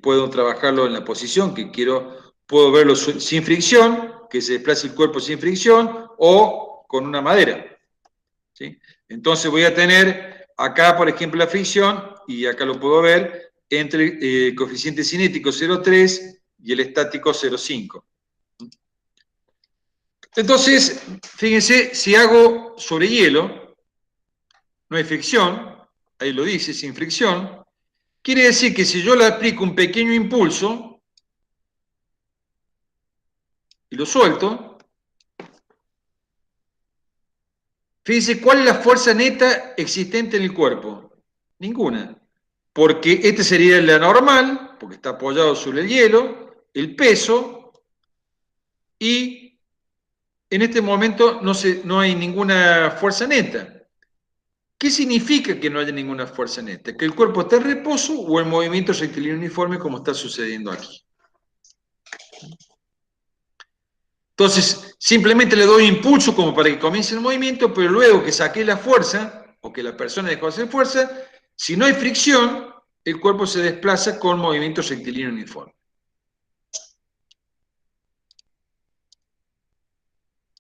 puedo trabajarlo en la posición que quiero, puedo verlo sin fricción, que se desplace el cuerpo sin fricción, o con una madera, ¿sí? Entonces voy a tener acá, por ejemplo, la fricción, y acá lo puedo ver, entre el coeficiente cinético 0,3 y el estático 0,5. Entonces, fíjense, si hago sobre hielo, no hay fricción, ahí lo dice, sin fricción, quiere decir que si yo le aplico un pequeño impulso y lo suelto, fíjense cuál es la fuerza neta existente en el cuerpo. Ninguna. Porque este sería la normal, porque está apoyado sobre el hielo, el peso, y en este momento no hay ninguna fuerza neta. ¿Qué significa que no haya ninguna fuerza neta? Que el cuerpo está en reposo o en movimiento rectilíneo uniforme, como está sucediendo aquí. Entonces, simplemente le doy impulso como para que comience el movimiento, pero luego que saqué la fuerza, o que la persona dejó de hacer fuerza, si no hay fricción, el cuerpo se desplaza con movimiento rectilíneo uniforme.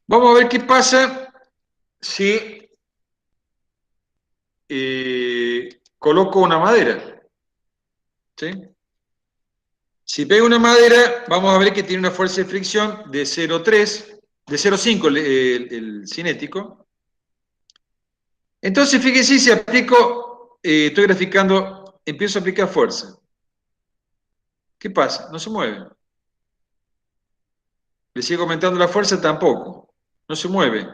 Vamos a ver qué pasa si coloco una madera. ¿Sí? Si pego una madera, vamos a ver que tiene una fuerza de fricción de 0,3, de 0,5 el cinético. Entonces, fíjense, si aplico, estoy graficando, empiezo a aplicar fuerza. ¿Qué pasa? No se mueve. Le sigo aumentando la fuerza, tampoco. No se mueve.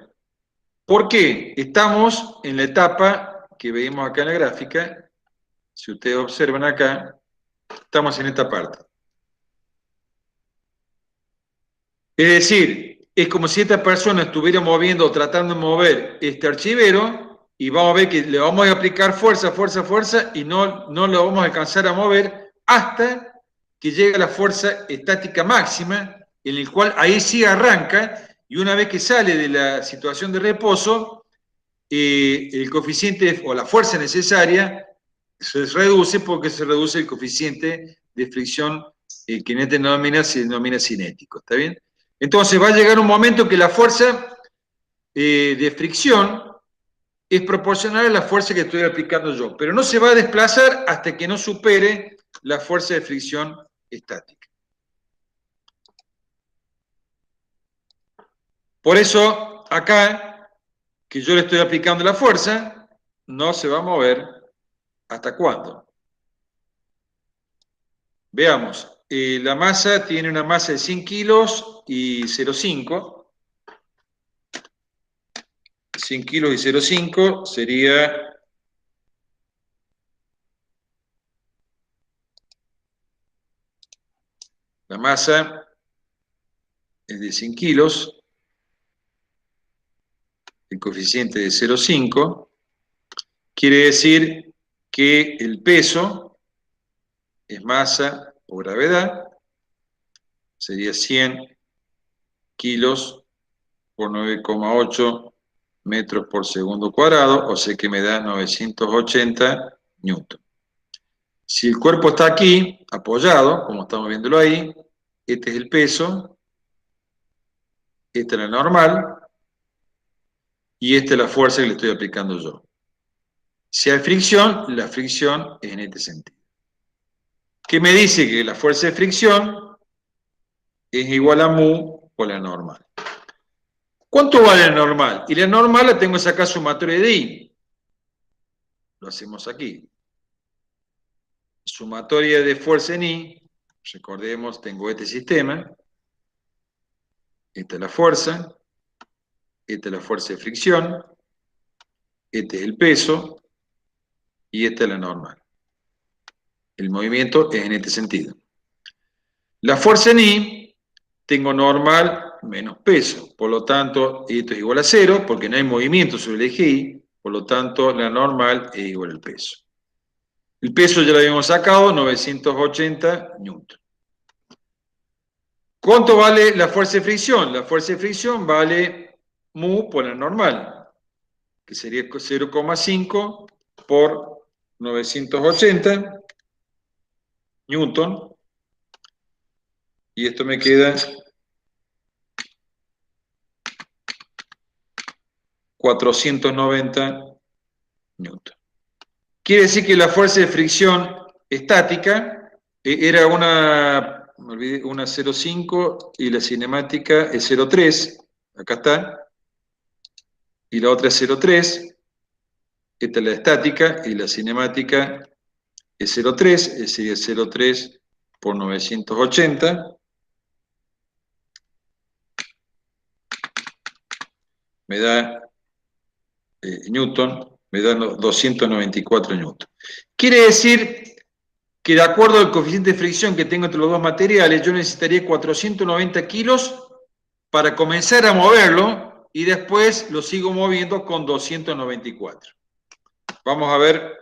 ¿Por qué? Estamos en la etapa que veíamos acá en la gráfica. Si ustedes observan acá, estamos en esta parte. Es decir, es como si esta persona estuviera moviendo o tratando de mover este archivero y vamos a ver que le vamos a aplicar fuerza, fuerza, fuerza y no lo vamos a alcanzar a mover hasta que llegue a la fuerza estática máxima, en el cual ahí sí arranca y una vez que sale de la situación de reposo, el coeficiente o la fuerza necesaria se reduce porque se reduce el coeficiente de fricción que en este se denomina cinético, ¿está bien? Entonces va a llegar un momento que la fuerza de fricción es proporcional a la fuerza que estoy aplicando yo, pero no se va a desplazar hasta que no supere la fuerza de fricción estática. Por eso, acá, que yo le estoy aplicando la fuerza, no se va a mover hasta cuándo. Veamos, la masa tiene una masa de 100 kilos y 0,5. 100 kilos y 0,5 sería la masa es de 100 kilos, el coeficiente de 0,5, quiere decir que el peso es masa o gravedad, sería 100 kilos por 9,8 metros por segundo cuadrado, o sea que me da 980 newton. Si el cuerpo está aquí, apoyado, como estamos viéndolo ahí, este es el peso, esta es la normal, y esta es la fuerza que le estoy aplicando yo. Si hay fricción, la fricción es en este sentido. ¿Qué me dice? Que la fuerza de fricción es igual a mu por la normal. ¿Cuánto vale la normal? Y la normal la tengo que sacar sumatoria de I. Lo hacemos aquí. Sumatoria de fuerza en I, recordemos, tengo este sistema. Esta es la fuerza. Esta es la fuerza de fricción. Este es el peso. Y esta es la normal. El movimiento es en este sentido. La fuerza en I, tengo normal menos peso. Por lo tanto, esto es igual a 0, porque no hay movimiento sobre el eje Y. Por lo tanto, la normal es igual al peso. El peso ya lo habíamos sacado, 980 newton. ¿Cuánto vale la fuerza de fricción? La fuerza de fricción vale mu por la normal, que sería 0,5 por 980 newton. Y esto me queda 490 newton. Quiere decir que la fuerza de fricción estática era una 0,5 y la cinemática es 0,3. Acá está. Y la otra es 0,3. Esta es la estática y la cinemática es 0,3, es decir, 0,3 por 980. Me da newton, me da 294 newton. Quiere decir que de acuerdo al coeficiente de fricción que tengo entre los dos materiales, yo necesitaría 490 kilos para comenzar a moverlo y después lo sigo moviendo con 294. Vamos a ver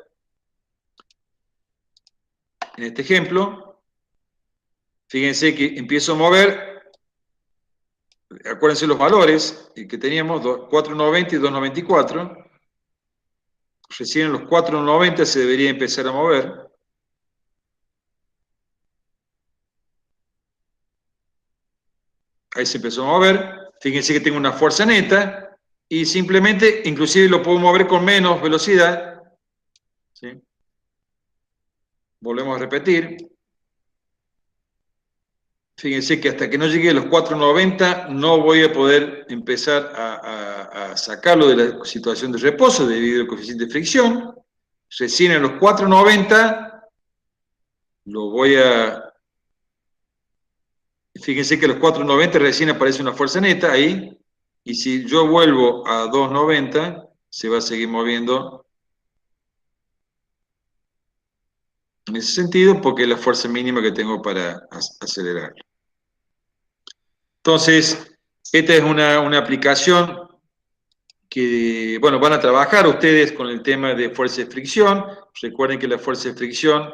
en este ejemplo. Fíjense que empiezo a mover. Acuérdense los valores que teníamos, 490 y 294. Recién en los 490 se debería empezar a mover. Ahí se empezó a mover. Fíjense que tengo una fuerza neta y simplemente, inclusive lo puedo mover con menos velocidad. ¿Sí? Volvemos a repetir. Fíjense que hasta que no llegue a los 490 no voy a poder empezar a sacarlo de la situación de reposo debido al coeficiente de fricción. Recién en los 490 lo voy a... Fíjense que a los 490 recién aparece una fuerza neta ahí. y si yo vuelvo a 290, se va a seguir moviendo en ese sentido, porque es la fuerza mínima que tengo para acelerar. Entonces, esta es una aplicación que, bueno, van a trabajar ustedes con el tema de fuerza de fricción. Recuerden que la fuerza de fricción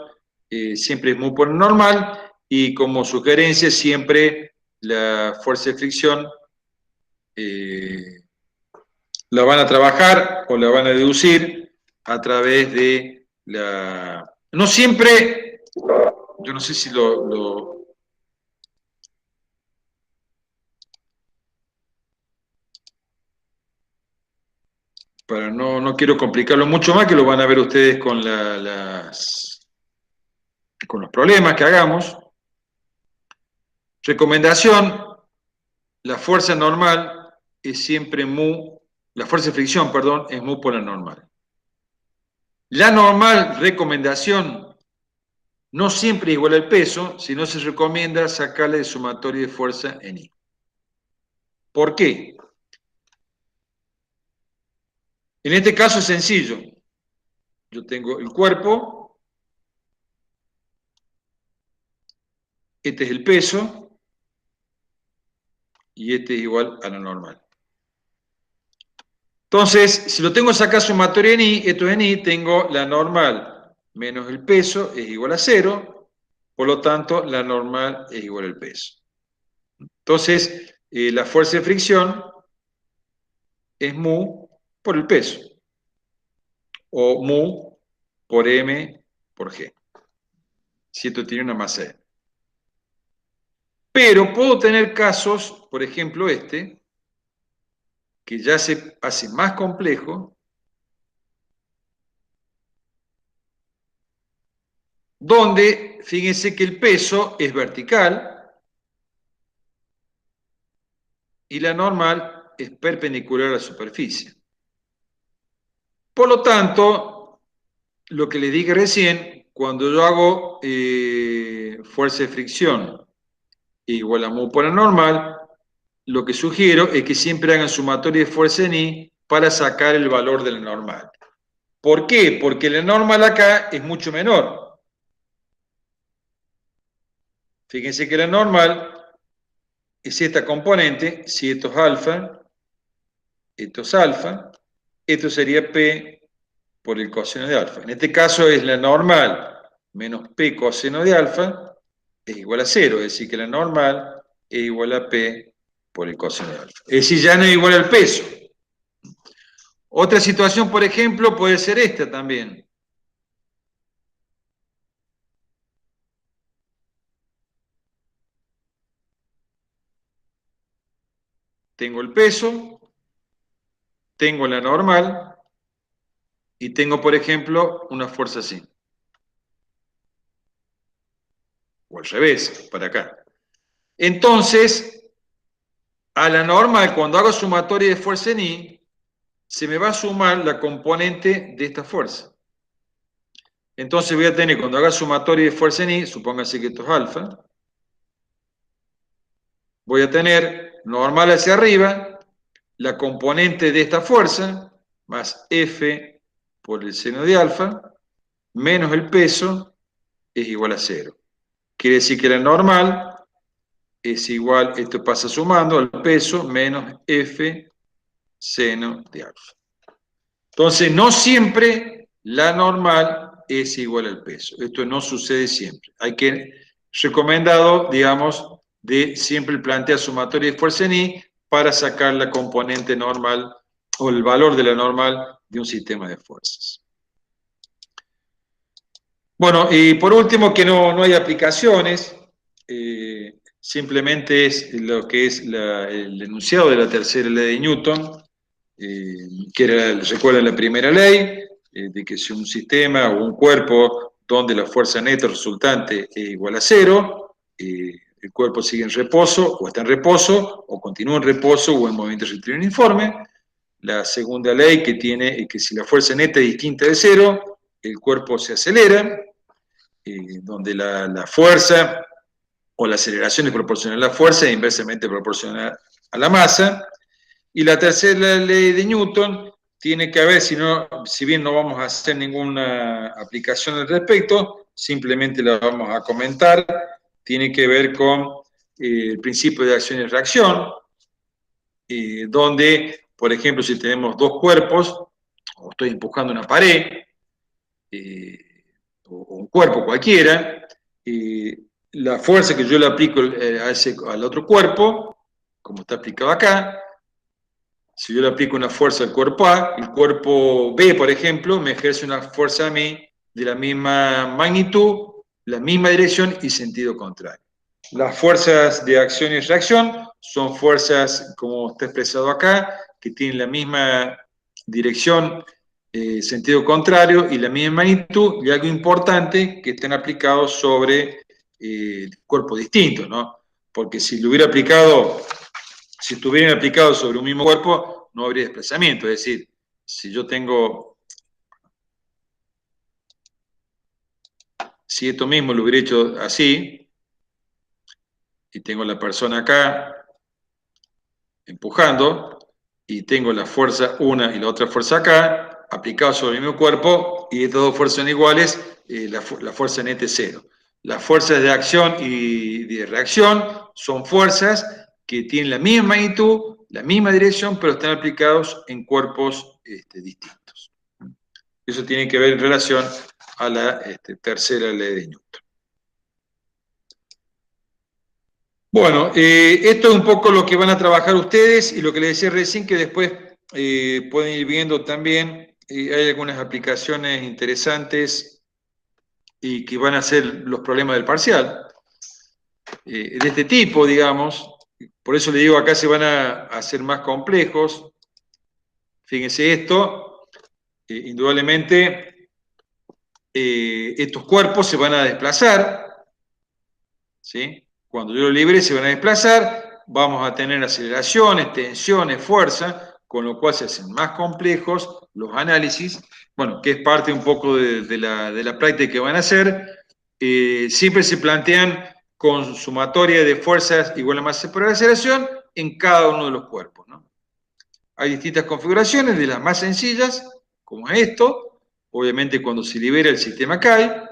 siempre es muy por normal, y como sugerencia siempre la fuerza de fricción la van a trabajar o la van a deducir a través de la... No siempre, yo no sé si para no quiero complicarlo mucho más, que lo van a ver ustedes con con los problemas que hagamos. Recomendación: la fuerza normal es siempre mu, la fuerza de fricción, perdón, es mu por la normal. La normal, recomendación, no siempre es igual al peso, sino se recomienda sacarle el sumatorio de fuerza en I. ¿Por qué? En este caso es sencillo. Yo tengo el cuerpo, este es el peso, y este es igual a la normal. Entonces, si lo tengo que sacar sumatorio en I, esto es en I, tengo la normal menos el peso es igual a 0, por lo tanto, la normal es igual al peso. Entonces, la fuerza de fricción es mu por el peso, o mu por M por G, si esto tiene una masa M. Pero puedo tener casos, por ejemplo este, que ya se hace más complejo, donde fíjense que el peso es vertical y la normal es perpendicular a la superficie. Por lo tanto, lo que les dije recién, cuando yo hago fuerza de fricción igual a mu por la normal, lo que sugiero es que siempre hagan sumatorio de fuerza en I para sacar el valor de la normal. ¿Por qué? Porque la normal acá es mucho menor. Fíjense que la normal es esta componente, si esto es alfa, esto sería P por el coseno de alfa. En este caso es la normal menos P coseno de alfa es igual a 0, es decir que la normal es igual a P por el coseno de alfa. Es decir, ya no es igual al peso. Otra situación, por ejemplo, puede ser esta también. Tengo el peso, tengo la normal y tengo, por ejemplo, una fuerza así. O al revés, para acá. Entonces, a la normal, cuando hago sumatoria de fuerza en I, se me va a sumar la componente de esta fuerza. Entonces voy a tener, cuando haga sumatoria de fuerza en I, supóngase que esto es alfa, voy a tener normal hacia arriba, la componente de esta fuerza, más F por el seno de alfa, menos el peso, es igual a 0. Quiere decir que la normal es igual, esto pasa sumando al peso, menos F seno de alfa. Entonces, no siempre la normal es igual al peso. Esto no sucede siempre. Hay que, recomendado, digamos, de siempre plantear sumatoria de fuerza en I para sacar la componente normal o el valor de la normal de un sistema de fuerzas. Bueno, y por último, que no hay aplicaciones, simplemente es lo que es el enunciado de la tercera ley de Newton, que era, recuerda la primera ley, de que si un sistema o un cuerpo donde la fuerza neta resultante es igual a 0, el cuerpo sigue en reposo, o está en reposo, o continúa en reposo, o en movimiento rectilíneo uniforme. La segunda ley que tiene que si la fuerza neta es distinta de 0, el cuerpo se acelera, donde la fuerza o la aceleración es proporcional a la fuerza e inversamente proporcional a la masa. Y la tercera ley de Newton tiene que ver, si bien no vamos a hacer ninguna aplicación al respecto, simplemente la vamos a comentar, tiene que ver con el principio de acción y reacción, donde, por ejemplo, si tenemos dos cuerpos, o estoy empujando una pared, o un cuerpo cualquiera, la fuerza que yo le aplico al otro cuerpo, como está aplicado acá, si yo le aplico una fuerza al cuerpo A, el cuerpo B, por ejemplo, me ejerce una fuerza a mí de la misma magnitud, la misma dirección y sentido contrario. Las fuerzas de acción y reacción son fuerzas, como está expresado acá, que tienen la misma dirección, sentido contrario y la misma magnitud, y algo importante, que estén aplicados sobre cuerpos distintos, ¿no? Porque si lo hubiera aplicado, si estuvieran aplicados sobre un mismo cuerpo, no habría desplazamiento. Es decir, si yo tengo, si esto mismo lo hubiera hecho así, y tengo la persona acá empujando, y tengo la fuerza una y la otra fuerza acá, aplicados sobre el mismo cuerpo, y estas dos fuerzas son iguales, la fuerza neta es cero. Las fuerzas de acción y de reacción son fuerzas que tienen la misma magnitud, la misma dirección, pero están aplicados en cuerpos distintos. Eso tiene que ver en relación a la tercera ley de Newton. Bueno, esto es un poco lo que van a trabajar ustedes y lo que les decía recién, que después pueden ir viendo también. Hay algunas aplicaciones interesantes y que van a ser los problemas del parcial, de este tipo, digamos. Por eso le digo, acá se van a hacer más complejos. Fíjense esto, indudablemente estos cuerpos se van a desplazar, ¿sí? Cuando yo lo libere se van a desplazar, vamos a tener aceleraciones, tensiones, fuerza, con lo cual se hacen más complejos los análisis, bueno, que es parte un poco de la práctica que van a hacer. Siempre se plantean con sumatoria de fuerzas igual a masa por aceleración en cada uno de los cuerpos, ¿no? Hay distintas configuraciones, de las más sencillas, como esto. Obviamente cuando se libera el sistema cae.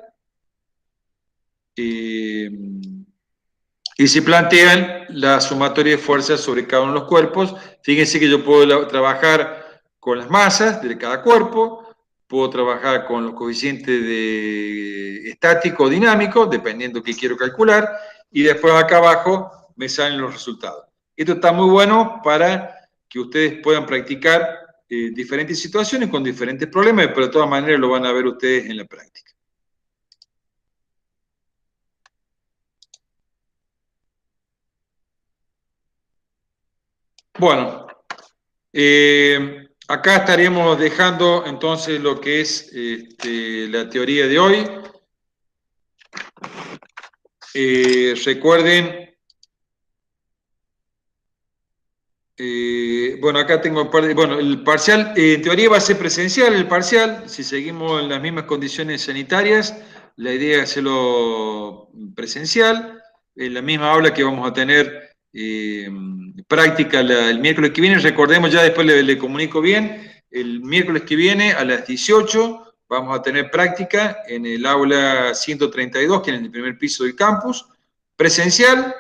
Y se plantean la sumatoria de fuerzas sobre cada uno de los cuerpos. Fíjense que yo puedo trabajar con las masas de cada cuerpo, puedo trabajar con los coeficientes de estático o dinámico, dependiendo qué quiero calcular, y después acá abajo me salen los resultados. Esto está muy bueno para que ustedes puedan practicar diferentes situaciones con diferentes problemas, pero de todas maneras lo van a ver ustedes en la práctica. Bueno, acá estaríamos dejando entonces lo que es la teoría de hoy. Recuerden, bueno, acá tengo el parcial, en teoría va a ser presencial el parcial, si seguimos en las mismas condiciones sanitarias, la idea es hacerlo presencial, en la misma aula que vamos a tener práctica el miércoles que viene. Recordemos, ya después le comunico bien, el miércoles que viene a las 18 vamos a tener práctica en el aula 132, que es en el primer piso del campus, presencial.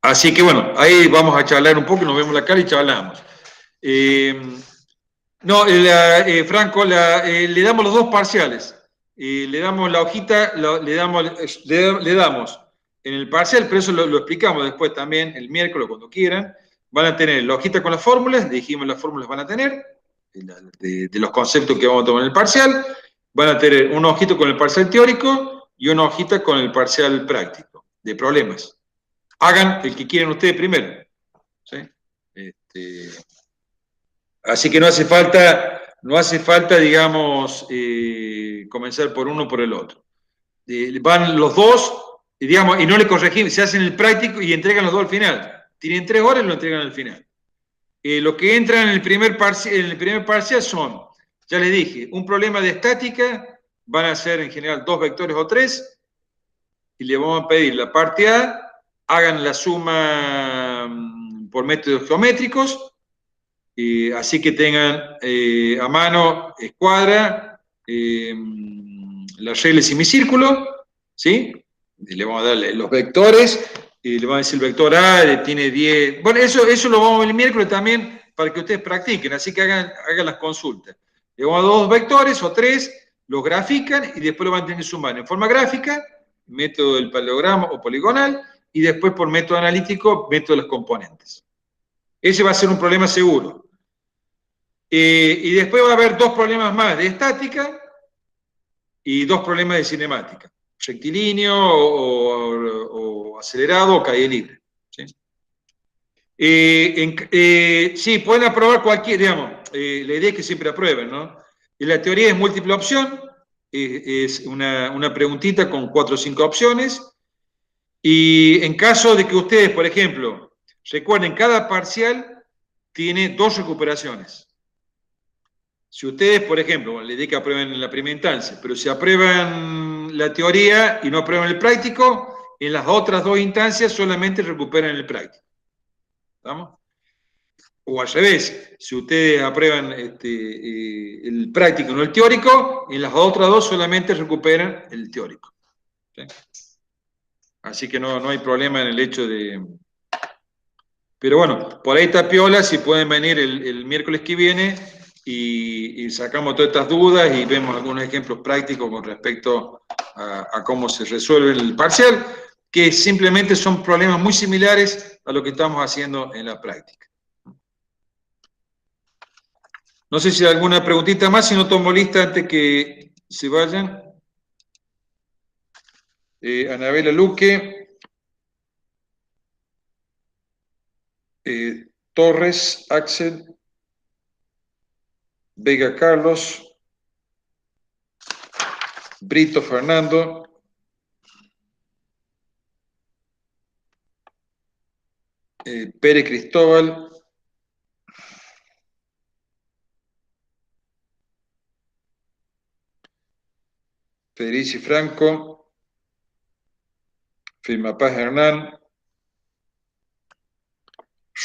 Así que bueno, ahí vamos a charlar un poco, nos vemos la cara y charlamos. Franco, le damos los dos parciales. Le damos la hojita, le damos en el parcial, pero eso lo explicamos después también, el miércoles, cuando quieran. Van a tener la hojita con las fórmulas, dijimos las fórmulas van a tener, de los conceptos que vamos a tomar en el parcial. Van a tener una hojita con el parcial teórico y una hojita con el parcial práctico, de problemas. Hagan el que quieran ustedes primero, ¿sí? Así que no hace falta, digamos, comenzar por uno o por el otro. Van los dos, digamos, y no le corregimos, se hacen el práctico y entregan los dos al final. Tienen 3 horas y lo entregan al final. Lo que entra en el primer parcial son, ya les dije, un problema de estática, van a ser en general 2 vectores o 3, y le vamos a pedir la parte A hagan la suma por métodos geométricos, así que tengan a mano escuadra, la regla de semicírculo, ¿sí? Y le vamos a dar los vectores, y le vamos a decir el vector A tiene 10. Bueno, eso lo vamos a ver el miércoles también para que ustedes practiquen, así que hagan las consultas. Le vamos a dar 2 vectores o 3, los grafican y después lo van a tener que sumar en forma gráfica, método del paralelogramo o poligonal, y después por método analítico, método de las componentes. Ese va a ser un problema seguro. Y después va a haber 2 problemas más de estática y 2 problemas de cinemática. Rectilíneo o acelerado o caída libre. ¿Sí? Sí, pueden aprobar cualquier, digamos, la idea es que siempre aprueben, ¿no? Y la teoría es múltiple opción, es una preguntita con 4 o 5 opciones, y en caso de que ustedes, por ejemplo, recuerden, cada parcial tiene 2 recuperaciones. Si ustedes, por ejemplo, la idea es que aprueben en la primera instancia, pero si aprueban la teoría y no aprueban el práctico, en las otras 2 instancias solamente recuperan el práctico. ¿Estamos? O al revés, si ustedes aprueban el práctico y no el teórico, en las otras 2 solamente recuperan el teórico. ¿Sí? Así que no hay problema en el hecho de... Pero bueno, por ahí está piola, si pueden venir el miércoles que viene y sacamos todas estas dudas y vemos algunos ejemplos prácticos con respecto a cómo se resuelve el parcial, que simplemente son problemas muy similares a lo que estamos haciendo en la práctica. No sé si hay alguna preguntita más, si no tomo lista antes que se vayan. Anabela Luque. Torres, Axel. Vega Carlos. Brito Fernando. Pérez Cristóbal. Federici Franco. Firmapaz Hernán.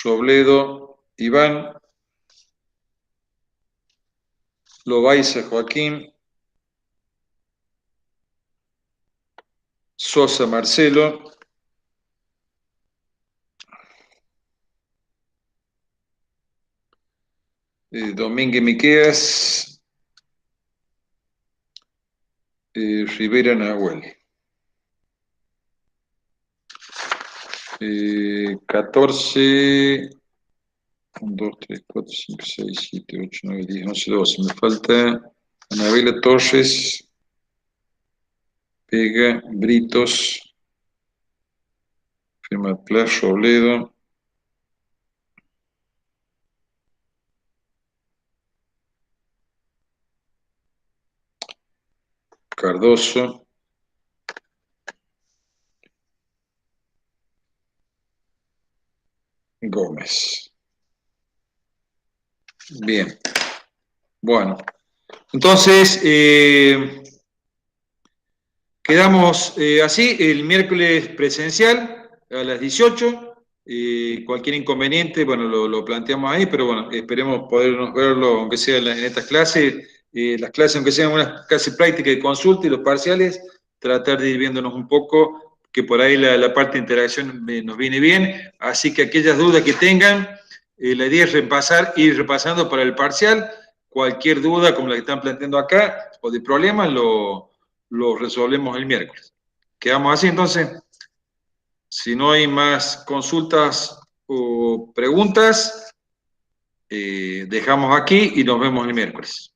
Robledo Iván. Loaiza Joaquín. Sosa Marcelo. Domínguez Miqueas. Rivera Nahuel. 14, 1, 2, 3, 4, 5, 6, 7, 8, 9, 10, 11, 12. Me falta Anabela Torres, Vega, Britos, Firmapaz, Robledo. Cardoso. Gómez. Bien. Bueno. Entonces, quedamos así, el miércoles presencial a las 18. Cualquier inconveniente, bueno, lo planteamos ahí, pero bueno, esperemos podernos verlo, aunque sea en estas clases, las clases, aunque sean unas clases prácticas de consulta y los parciales, tratar de ir viéndonos un poco, que por ahí la parte de interacción nos viene bien, así que aquellas dudas que tengan, la idea es ir repasando para el parcial, cualquier duda como la que están planteando acá, o de problemas, lo resolvemos el miércoles. ¿Quedamos así entonces? Si no hay más consultas o preguntas, dejamos aquí y nos vemos el miércoles.